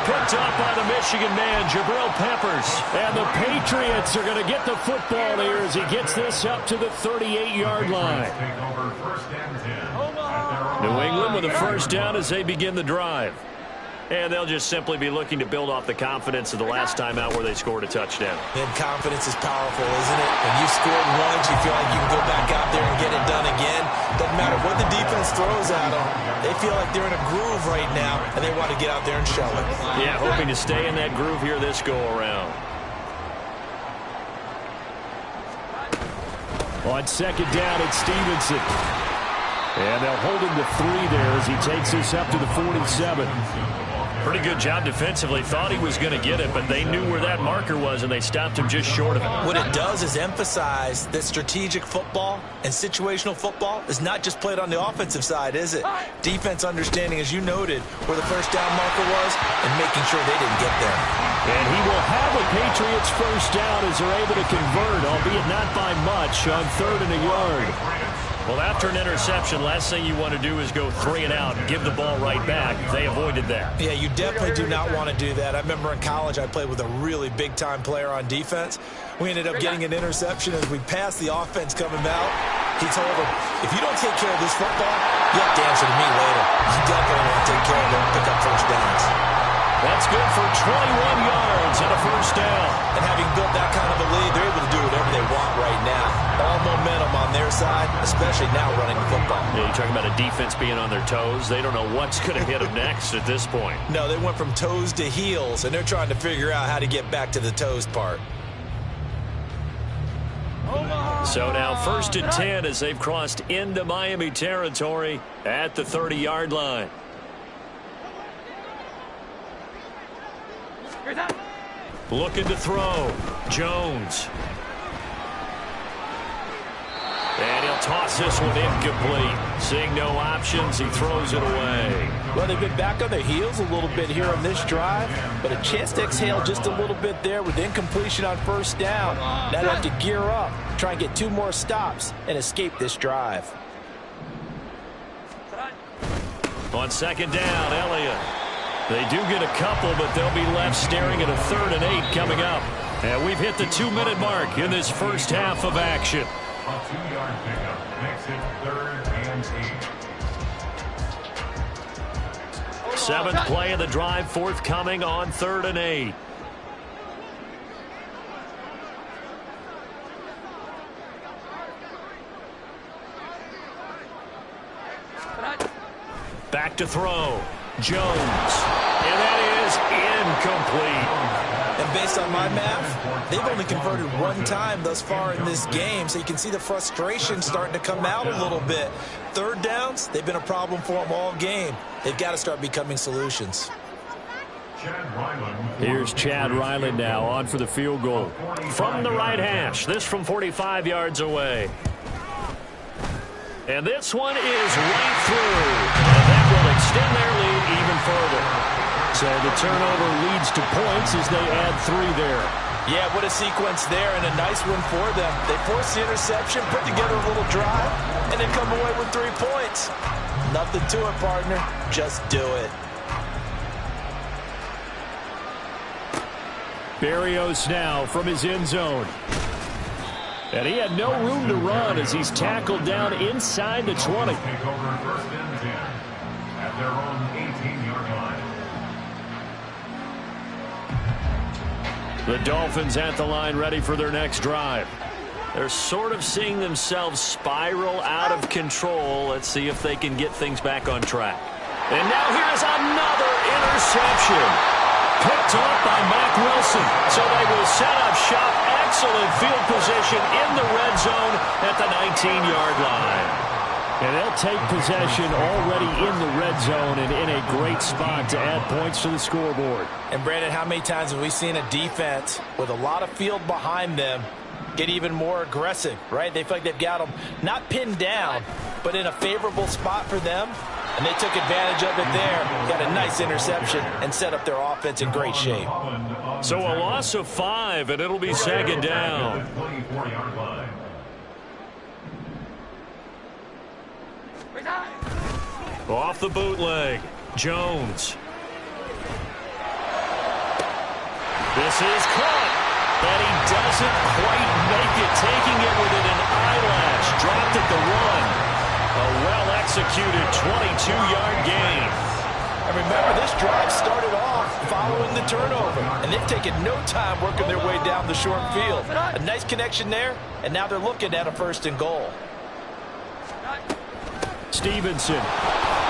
Picked up by the Michigan man, Jabril Peppers. And the Patriots are going to get the football here as he gets this up to the 38-yard line. New England with a first down as they begin the drive. And they'll just simply be looking to build off the confidence of the last time out where they scored a touchdown. And confidence is powerful, isn't it? When you scored once, you feel like you can go back out there and get it done again. Doesn't matter what the defense throws at them. They feel like they're in a groove right now, and they want to get out there and show it. Yeah, hoping to stay in that groove here this go-around. On second down, it's Stevenson. And they'll hold him to 3 there as he takes this up to the 47. Pretty good job defensively. Thought he was going to get it, but they knew where that marker was, and they stopped him just short of it. What it does is emphasize that strategic football and situational football is not just played on the offensive side, is it? Defense understanding, as you noted, where the first down marker was and making sure they didn't get there. And he will have a Patriots first down as they're able to convert, albeit not by much, on 3rd and a yard. Well, after an interception, last thing you want to do is go 3 and out and give the ball right back. They avoided that. Yeah, you definitely do not want to do that. I remember in college I played with a really big-time player on defense. We ended up getting an interception as we passed the offense coming out. He told him, if you don't take care of this football, you have to answer to me later. You definitely want to take care of it and pick up first downs. That's good for 21 yards and a first down. And having built that kind of a lead, they're able to do whatever they want right now. All momentum on their side, especially now running the football. Yeah, you're talking about a defense being on their toes. They don't know what's going to hit them next at this point. No, they went from toes to heels, and they're trying to figure out how to get back to the toes part. So now 1st and 10 as they've crossed into Miami territory at the 30-yard line. Looking to throw. Jones. And he'll toss this one incomplete. Seeing no options, he throws it away. Well, they've been back on their heels a little bit here on this drive, but a chance to exhale just a little bit there with incompletion on first down. Now they have to gear up, try and get 2 more stops, and escape this drive. On second down, Elliott. They do get a couple, but they'll be left staring at a 3rd and 8 coming up. And we've hit the 2-minute mark in this first half of action. A 2-yard pickup makes it 3rd and 8. 7th play of the drive, forthcoming on 3rd and 8. Back to throw. Jones. And that is incomplete. And based on my math, they've only converted 1 time thus far in this game, so you can see the frustration starting to come out a little bit. 3rd downs, they've been a problem for them all game. They've got to start becoming solutions. Here's Chad Ryland now on for the field goal. From the right hash, this from 45 yards away. And this one is right through. And that will extend their lead even further. So the turnover leads to points as they add 3 there. Yeah, what a sequence there, and a nice one for them. They force the interception, put together a little drive, and then come away with 3 points. Nothing to it, partner. Just do it. Berrios now from his end zone. And he had no room to run as he's tackled down inside the 20. at their own 18-yard line. The Dolphins at the line, ready for their next drive. They're sort of seeing themselves spiral out of control. Let's see if they can get things back on track. And now here's another interception. Picked up by Mack Wilson. So they will set up shop. Excellent field position in the red zone at the 19-yard line. And they'll take possession already in the red zone and in a great spot to add points to the scoreboard. And Brandon, how many times have we seen a defense with a lot of field behind them get even more aggressive, right? They feel like they've got them not pinned down, but in a favorable spot for them. And they took advantage of it there, got a nice interception, and set up their offense in great shape. So a loss of 5, and it'll be second down. Off the bootleg, Jones. This is caught, and he doesn't quite make it, taking it within an eyelash. Dropped at the 1. A well-executed 22-yard gain. And remember, this drive started off following the turnover, and they've taken no time working their way down the short field. A nice connection there, and now they're looking at a 1st and goal. Stevenson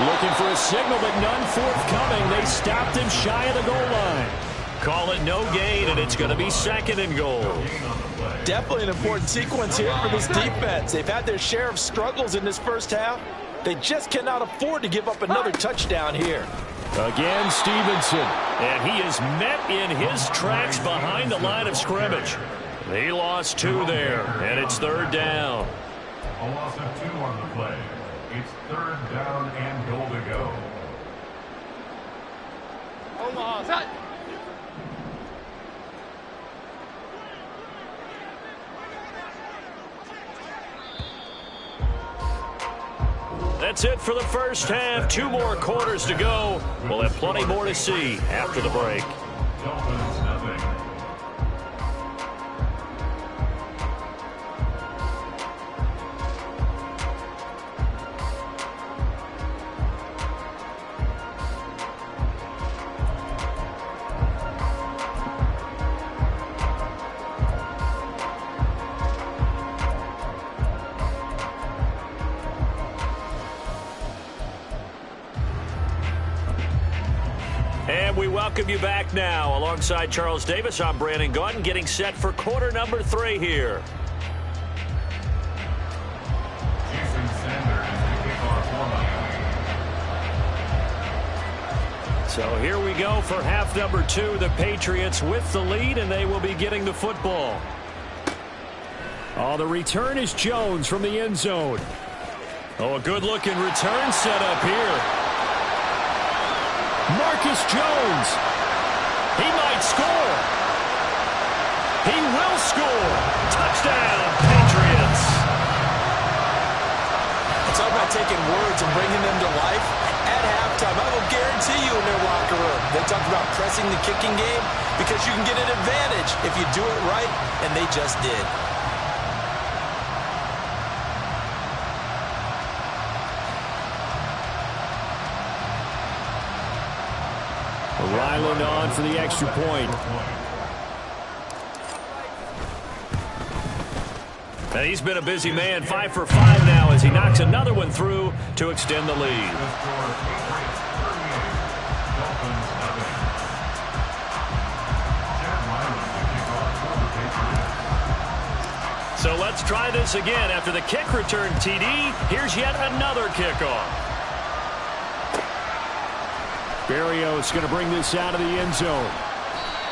looking for a signal, but none forthcoming. They stopped him shy of the goal line. Call it no gain, and it's going to be 2nd and goal. Definitely an important sequence here for this defense. They've had their share of struggles in this first half. They just cannot afford to give up another touchdown here. Again, Stevenson, and he is met in his tracks behind the line of scrimmage. He lost 2 there, and it's 3rd down. A loss of 2 on the play. It's 3rd down and goal to go. That's it for the first half. 2 more quarters to go. We'll have plenty more to see after the break. Dolphins nothing. And we welcome you back now. Alongside Charles Davis, I'm Brandon Gaudin, getting set for quarter number 3 here. Jason Sanders is the kickoff for Miami. So here we go for half number 2. The Patriots with the lead, and they will be getting the football. Oh, the return is Jones from the end zone. Oh, a good-looking return set up here. Marcus Jones. He might score. He will score. Touchdown, Patriots. It's all about taking words and bringing them to life. At halftime, I will guarantee you in their locker room, they talked about pressing the kicking game because you can get an advantage if you do it right, and they just did. Ryland on for the extra point. And he's been a busy man, 5 for 5 now as he knocks another one through to extend the lead. So let's try this again. After the kick return TD, here's yet another kickoff. Berrios going to bring this out of the end zone.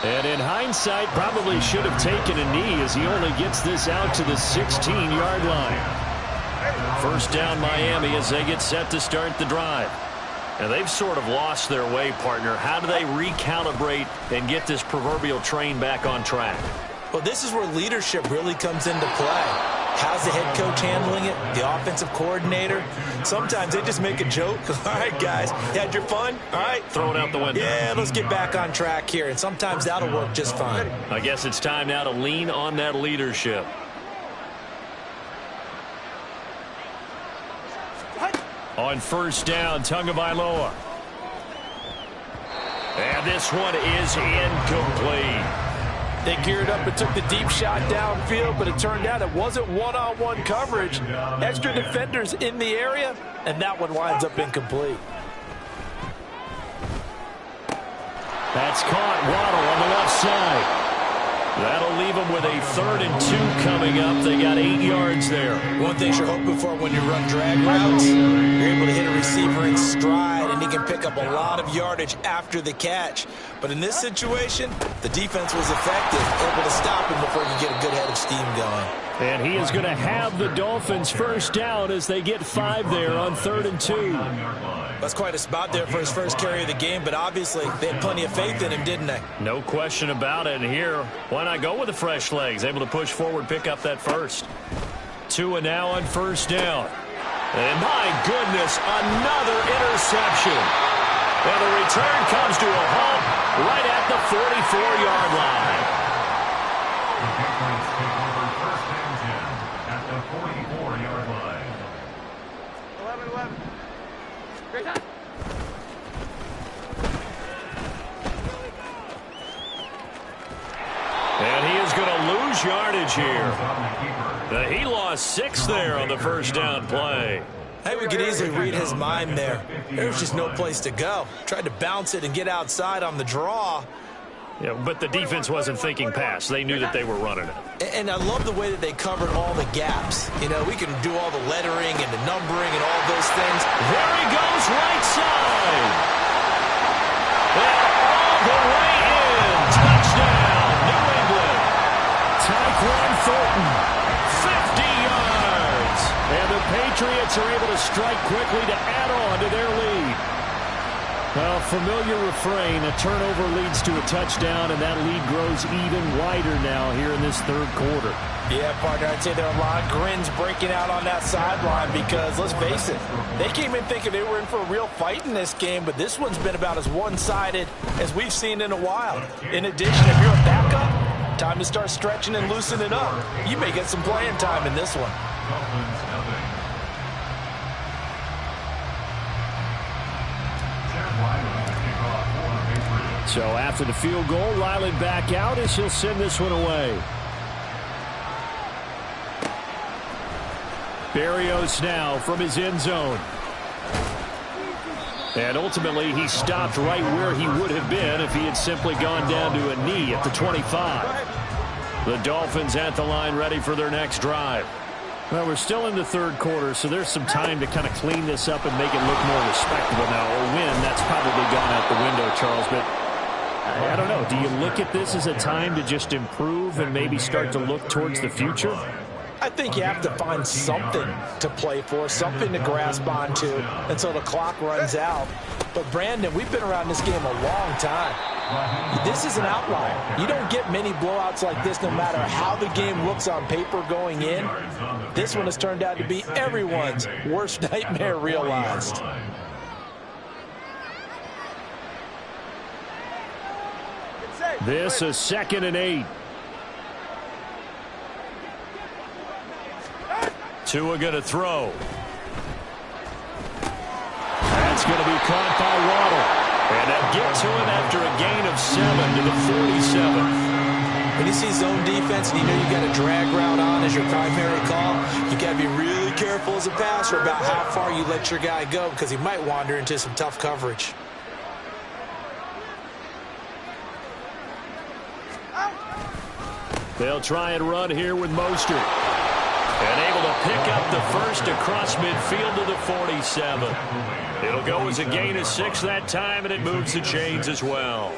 And in hindsight, probably should have taken a knee as he only gets this out to the 16-yard line. First down Miami as they get set to start the drive. And they've sort of lost their way, partner. How do they recalibrate and get this proverbial train back on track? Well, this is where leadership really comes into play. How's the head coach handling it? The offensive coordinator? Sometimes they just make a joke. All right, guys, you had your fun? All right. Throw it out the window. Yeah, let's get back on track here. And sometimes that'll work just fine. I guess it's time now to lean on that leadership. On first down, Tagovailoa. And this one is incomplete. They geared up and took the deep shot downfield, but it turned out it wasn't one-on-one coverage. Extra defenders in the area, and that one winds up incomplete. That's caught. Waddle on the left side. That'll leave them with a 3rd and 2 coming up. They got 8 yards there. One thing you're hoping for when you run drag routes, you're able to hit a receiver in stride, and he can pick up a lot of yardage after the catch. But in this situation, the defense was effective, able to stop him before you get a good head of steam going. And he is going to have the Dolphins first down as they get 5 there on 3rd and 2. That's quite a spot there for his first carry of the game, but obviously they had plenty of faith in him, didn't they? No question about it. And here, why not go with the fresh legs? Able to push forward, pick up that first. 2 and now on first down. And my goodness, another interception. And the return comes to a halt right at the 44-yard line. The Patriots take over first and 10 at the 44-yard line. 11-11. Great time. And he is going to lose yardage here. He lost 6 there on the first down play. Hey, we could easily read his mind there. There's just no place to go. Tried to bounce it and get outside on the draw. Yeah, but the defense wasn't thinking pass. They knew that they were running it. And I love the way that they covered all the gaps. You know, we can do all the lettering and the numbering and all those things. There he goes, right side. And all the way in. Touchdown, New England. Tyquan Thornton, 50 yards. And the Patriots are able to strike quickly to add on to their lead. Well, familiar refrain, a turnover leads to a touchdown, and that lead grows even wider now here in this third quarter. Yeah, partner, I'd say there are a lot of grins breaking out on that sideline because, let's face it, they came in thinking they were in for a real fight in this game, but this one's been about as one-sided as we've seen in a while. In addition, if you're a backup, time to start stretching and loosening up. You may get some playing time in this one. So after the field goal, Riley back out as he'll send this one away. Berrios now from his end zone. And ultimately, he stopped right where he would have been if he had simply gone down to a knee at the 25. The Dolphins at the line ready for their next drive. Well, we're still in the third quarter, so there's some time to kind of clean this up and make it look more respectable now. Or win, that's probably gone out the window, Charles. But I don't know. Do you look at this as a time to just improve and maybe start to look towards the future? I think you have to find something to play for, something to grasp onto until the clock runs out. But, Brandon, we've been around this game a long time. This is an outlier. You don't get many blowouts like this no matter how the game looks on paper going in. This one has turned out to be everyone's worst nightmare realized. This is 2nd and 8. Tua going to throw. That's going to be caught by Waddle. And they'll get to him after a gain of 7 to the 47. When you see zone defense and you know you got a drag route on as your primary call, you got to be really careful as a passer about how far you let your guy go because he might wander into some tough coverage. They'll try and run here with Mostert. And able to pick up the first across midfield to the 47. It'll go as a gain of 6 that time, and it moves the chains as well.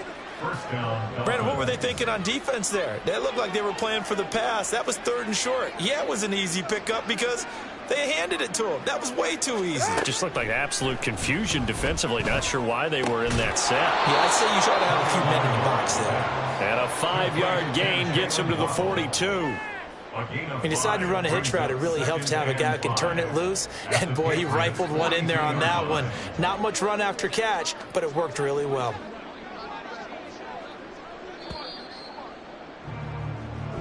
Brandon, what were they thinking on defense there? That looked like they were playing for the pass. That was 3rd and short. Yeah, it was an easy pickup because they handed it to him. That was way too easy. Just looked like absolute confusion defensively. Not sure why they were in that set. Yeah, I'd say you try to have a few men in the box there. And a 5-yard gain gets him to the 42. When you decide to run a hitch route, it really helps to have a guy who can turn it loose. And, boy, he rifled one in there on that one. Not much run after catch, but it worked really well.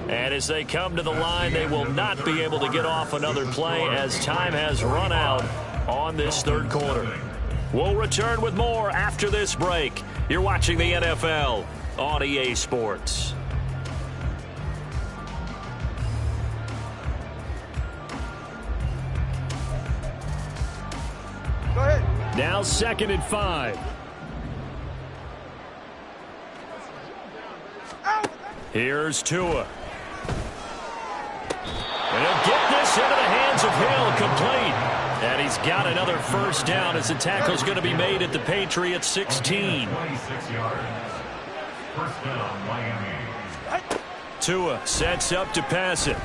And as they come to the line, they will not be able to get off another play as time has run out on this third quarter. We'll return with more after this break. You're watching the NFL on EA Sports. Go ahead. Now 2nd and 5. Here's Tua. And he'll get this into the hands of Hill, complete. And he's got another first down as the tackle's going to be made at the Patriots 16. 26 yards. First down, Miami. Tua sets up to pass it.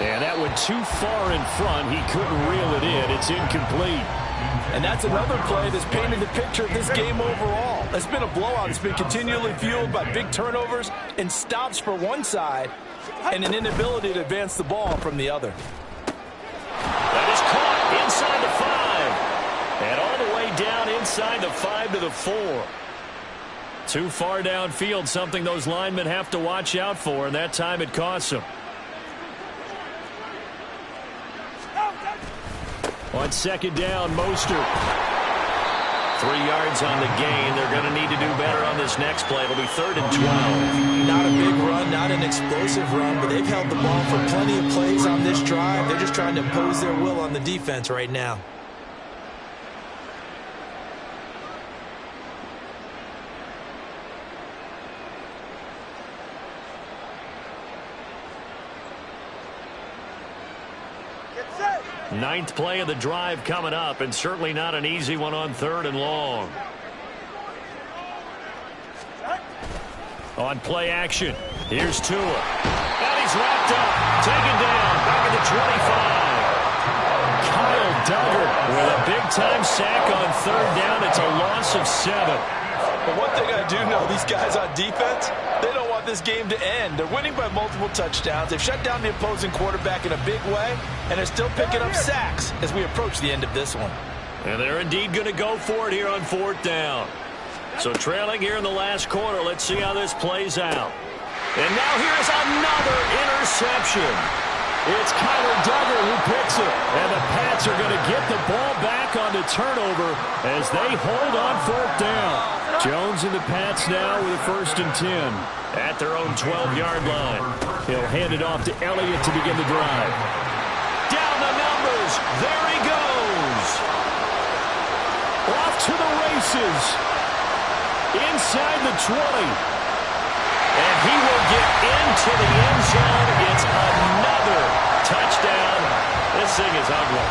And that went too far in front. He couldn't reel it in. It's incomplete. And that's another play that's painted the picture of this game overall. It's been a blowout. It's been continually fueled by big turnovers and stops for one side and an inability to advance the ball from the other. That is caught inside the 5. And all the way down inside the 5 to the 4. Too far downfield, something those linemen have to watch out for, and that time it costs them. On 2nd down, Mostert. 3 yards on the gain. They're going to need to do better on this next play. It'll be 3rd and 12. Not a big run, not an explosive run, but they've held the ball for plenty of plays on this drive. They're just trying to impose their will on the defense right now. Ninth play of the drive coming up, and certainly not an easy one on 3rd and long. On play action, here's Tua. And he's wrapped up, taken down, back at the 25. Kyle Duggar with a big-time sack on 3rd down. It's a loss of 7. But one thing I do know, these guys on defense, they don't want this game to end. They're winning by multiple touchdowns. They've shut down the opposing quarterback in a big way, and they're still picking up sacks as we approach the end of this one. And they're indeed going to go for it here on 4th down. So trailing here in the last quarter, let's see how this plays out. And now here's another interception. It's Kyler Duggar who picks it. And the Pats are going to get the ball back on the turnover as they hold on 4th down. Jones and the Pats now with a 1st and 10 at their own 12-yard line. He'll hand it off to Elliott to begin the drive. Down the numbers. There he goes. Off to the races. Inside the 20. And he will get into the end zone. It's another touchdown. This thing is ugly.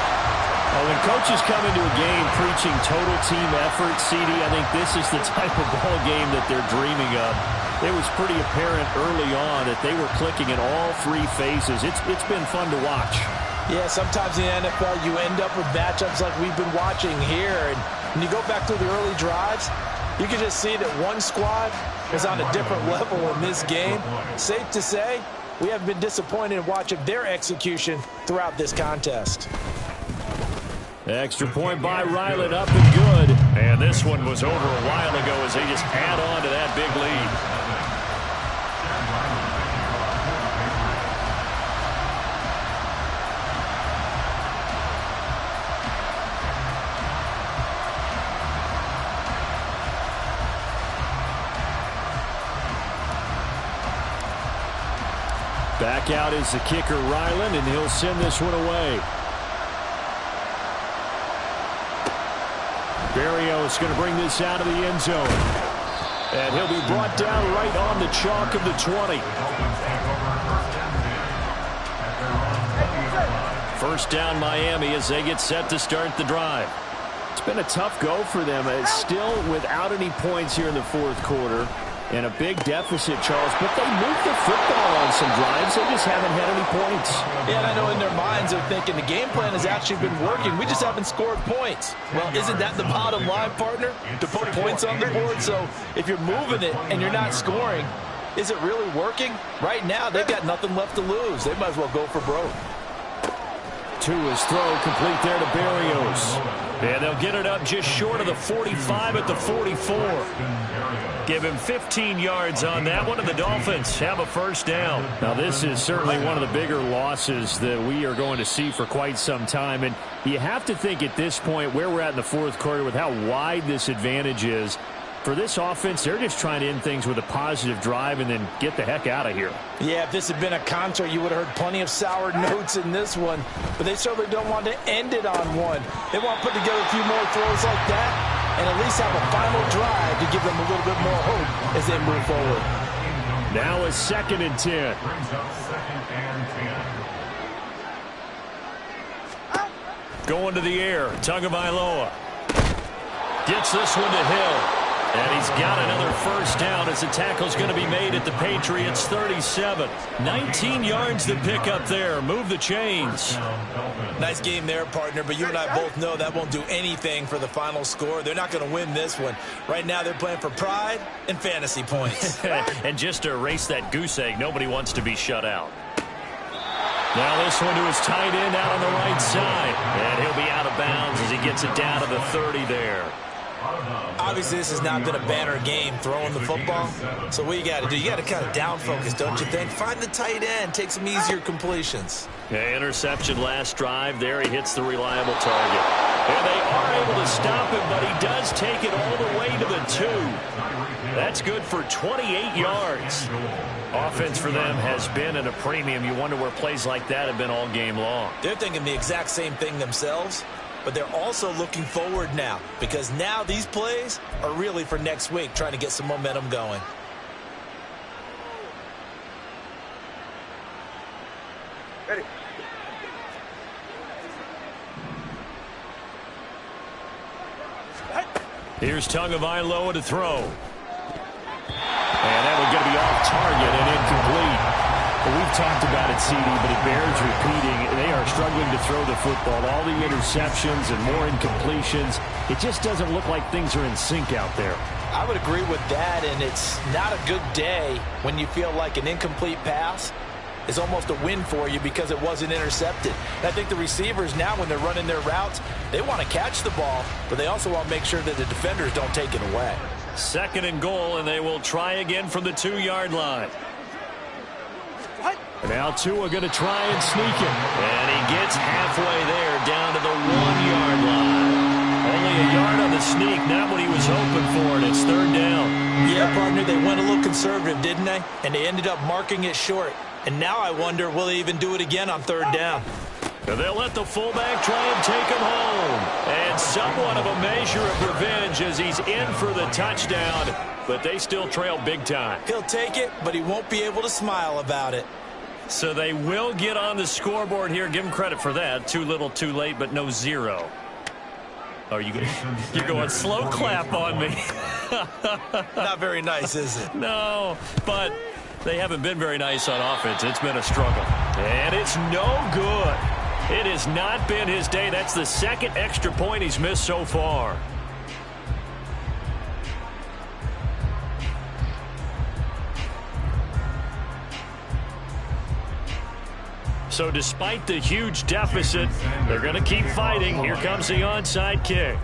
When coaches come into a game preaching total team effort, CD, I think this is the type of ball game that they're dreaming of. It was pretty apparent early on that they were clicking in all 3 phases. It's been fun to watch. Yeah, sometimes in the NFL you end up with matchups like we've been watching here. And when you go back to the early drives, you can just see that one squad is on a different level in this game. Safe to say, we have been disappointed in watching their execution throughout this contest. Extra point by Ryland, up and good. And this one was over a while ago as they just add on to that big lead. Back out is the kicker, Ryland, and he'll send this one away. Berrios going to bring this out of the end zone. And he'll be brought down right on the chalk of the 20. First down Miami as they get set to start the drive. It's been a tough go for them. It's still without any points here in the 4th quarter. And a big deficit, Charles. But they moved the football on some drives. They just haven't had any points. Yeah, and I know in their minds they're thinking the game plan has actually been working. We just haven't scored points. Well, isn't that the bottom line, partner? To put points on the board? So if you're moving it and you're not scoring, is it really working? Right now, they've got nothing left to lose. They might as well go for broke. Tua's throw complete there to Berrios. And they'll get it up just short of the 45 at the 44. Give him 15 yards on that one, and the Dolphins have a first down. Now, this is certainly one of the bigger losses that we are going to see for quite some time. And you have to think at this point where we're at in the fourth quarter with how wide this advantage is. For this offense, they're just trying to end things with a positive drive and then get the heck out of here. Yeah, if this had been a concert, you would have heard plenty of sour notes in this one. But they certainly don't want to end it on one. They want to put together a few more throws like that and at least have a final drive to give them a little bit more hope as they move forward. Now a 2nd and 10. Going to the air, Tagovailoa. Gets this one to Hill. And he's got another first down as the tackle's going to be made at the Patriots 37. 19 yards to pick up there. Move the chains. Nice game there, partner, but you and I both know that won't do anything for the final score. They're not going to win this one. Right now they're playing for pride and fantasy points. And just to erase that goose egg, nobody wants to be shut out. Now this one to his tight end out on the right side. And he'll be out of bounds as he gets it down to the 30 there. Obviously, this has not been a banner game throwing the football. So what you got to do, you got to kind of down focus, don't you think? Find the tight end, take some easier completions. Yeah, interception last drive. There he hits the reliable target. And they are able to stop him, but he does take it all the way to the 2. That's good for 28 yards. Offense for them has been at a premium. You wonder where plays like that have been all game long. They're thinking the exact same thing themselves. But they're also looking forward now because now these plays are really for next week, trying to get some momentum going. Ready. Here's Tagovailoa to throw. And that one's going to be off target and incomplete. Well, we've talked about it, CD, but it bears repeating. They are struggling to throw the football. All the interceptions and more incompletions. It just doesn't look like things are in sync out there. I would agree with that, and it's not a good day when you feel like an incomplete pass is almost a win for you because it wasn't intercepted. And I think the receivers now, when they're running their routes, they want to catch the ball, but they also want to make sure that the defenders don't take it away. 2nd and goal, and they will try again from the 2-yard line. Now Tua going to try and sneak it. And he gets halfway there down to the 1-yard line. Only a yard on the sneak, not what he was hoping for, and it's 3rd down. Yeah, partner, they went a little conservative, didn't they? And they ended up marking it short. And now I wonder, will they even do it again on 3rd down? And they'll let the fullback try and take him home. And somewhat of a measure of revenge as he's in for the touchdown. But they still trail big time. He'll take it, but he won't be able to smile about it. So they will get on the scoreboard here. Give him credit for that. Too little, too late, but no 0. Oh, you're going slow clap on me. Not very nice, is it? No, but they haven't been very nice on offense. It's been a struggle. And it's no good. It has not been his day. That's the 2nd extra point he's missed so far. So despite the huge deficit, they're going to keep fighting. Here comes the onside kick.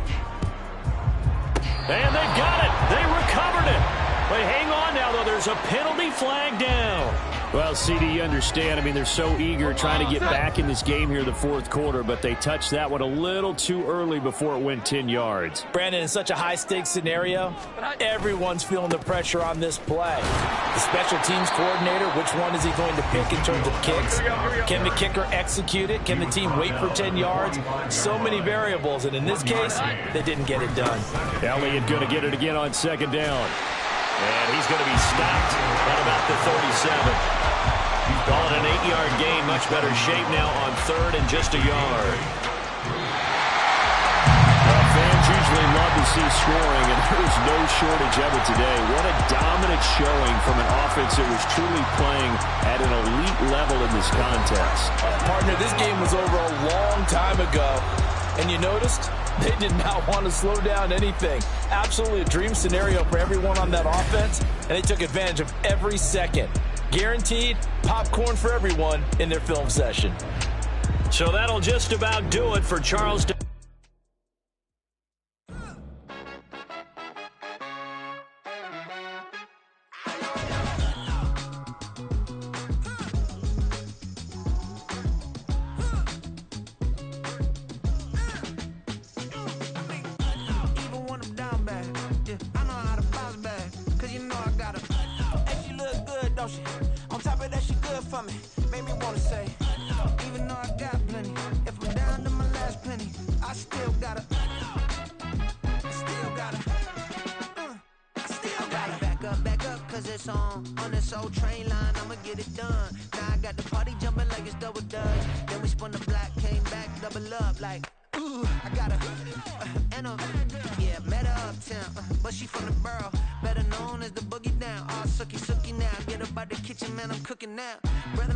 And they've got it. They recovered it. But hang on now, though. There's a penalty flag down. Well, CD, you understand. I mean, they're so eager trying to get back in this game here in the 4th quarter, but they touched that one a little too early before it went 10 yards. Brandon, in such a high-stakes scenario, everyone's feeling the pressure on this play. The special teams coordinator, which one is he going to pick in terms of kicks? Can the kicker execute it? Can the team wait for 10 yards? So many variables, and in this case, they didn't get it done. Elliott going to get it again on 2nd down. And he's going to be stopped at about the 37. Calling an 8-yard gain, much better shape now on 3rd and just a yard. Well, fans usually love to see scoring, and there's no shortage of it today. What a dominant showing from an offense that was truly playing at an elite level in this contest. Partner, this game was over a long time ago, and you noticed they did not want to slow down anything. Absolutely a dream scenario for everyone on that offense, and they took advantage of every second. Guaranteed popcorn for everyone in their film session. So that'll just about do it for Charles. on me, made me wanna say, even though I got plenty, if I'm down to my last penny, I still gotta back up, cause it's on this old train line, I'ma get it done. Now I got the party jumping like it's double dutch. Then we spun the block, came back, double up like, ooh, I got a, and a, yeah, met her uptown, but she from the borough, better known as the boogie down. All sookie now, get up out the kitchen, man, I'm cooking now. Brother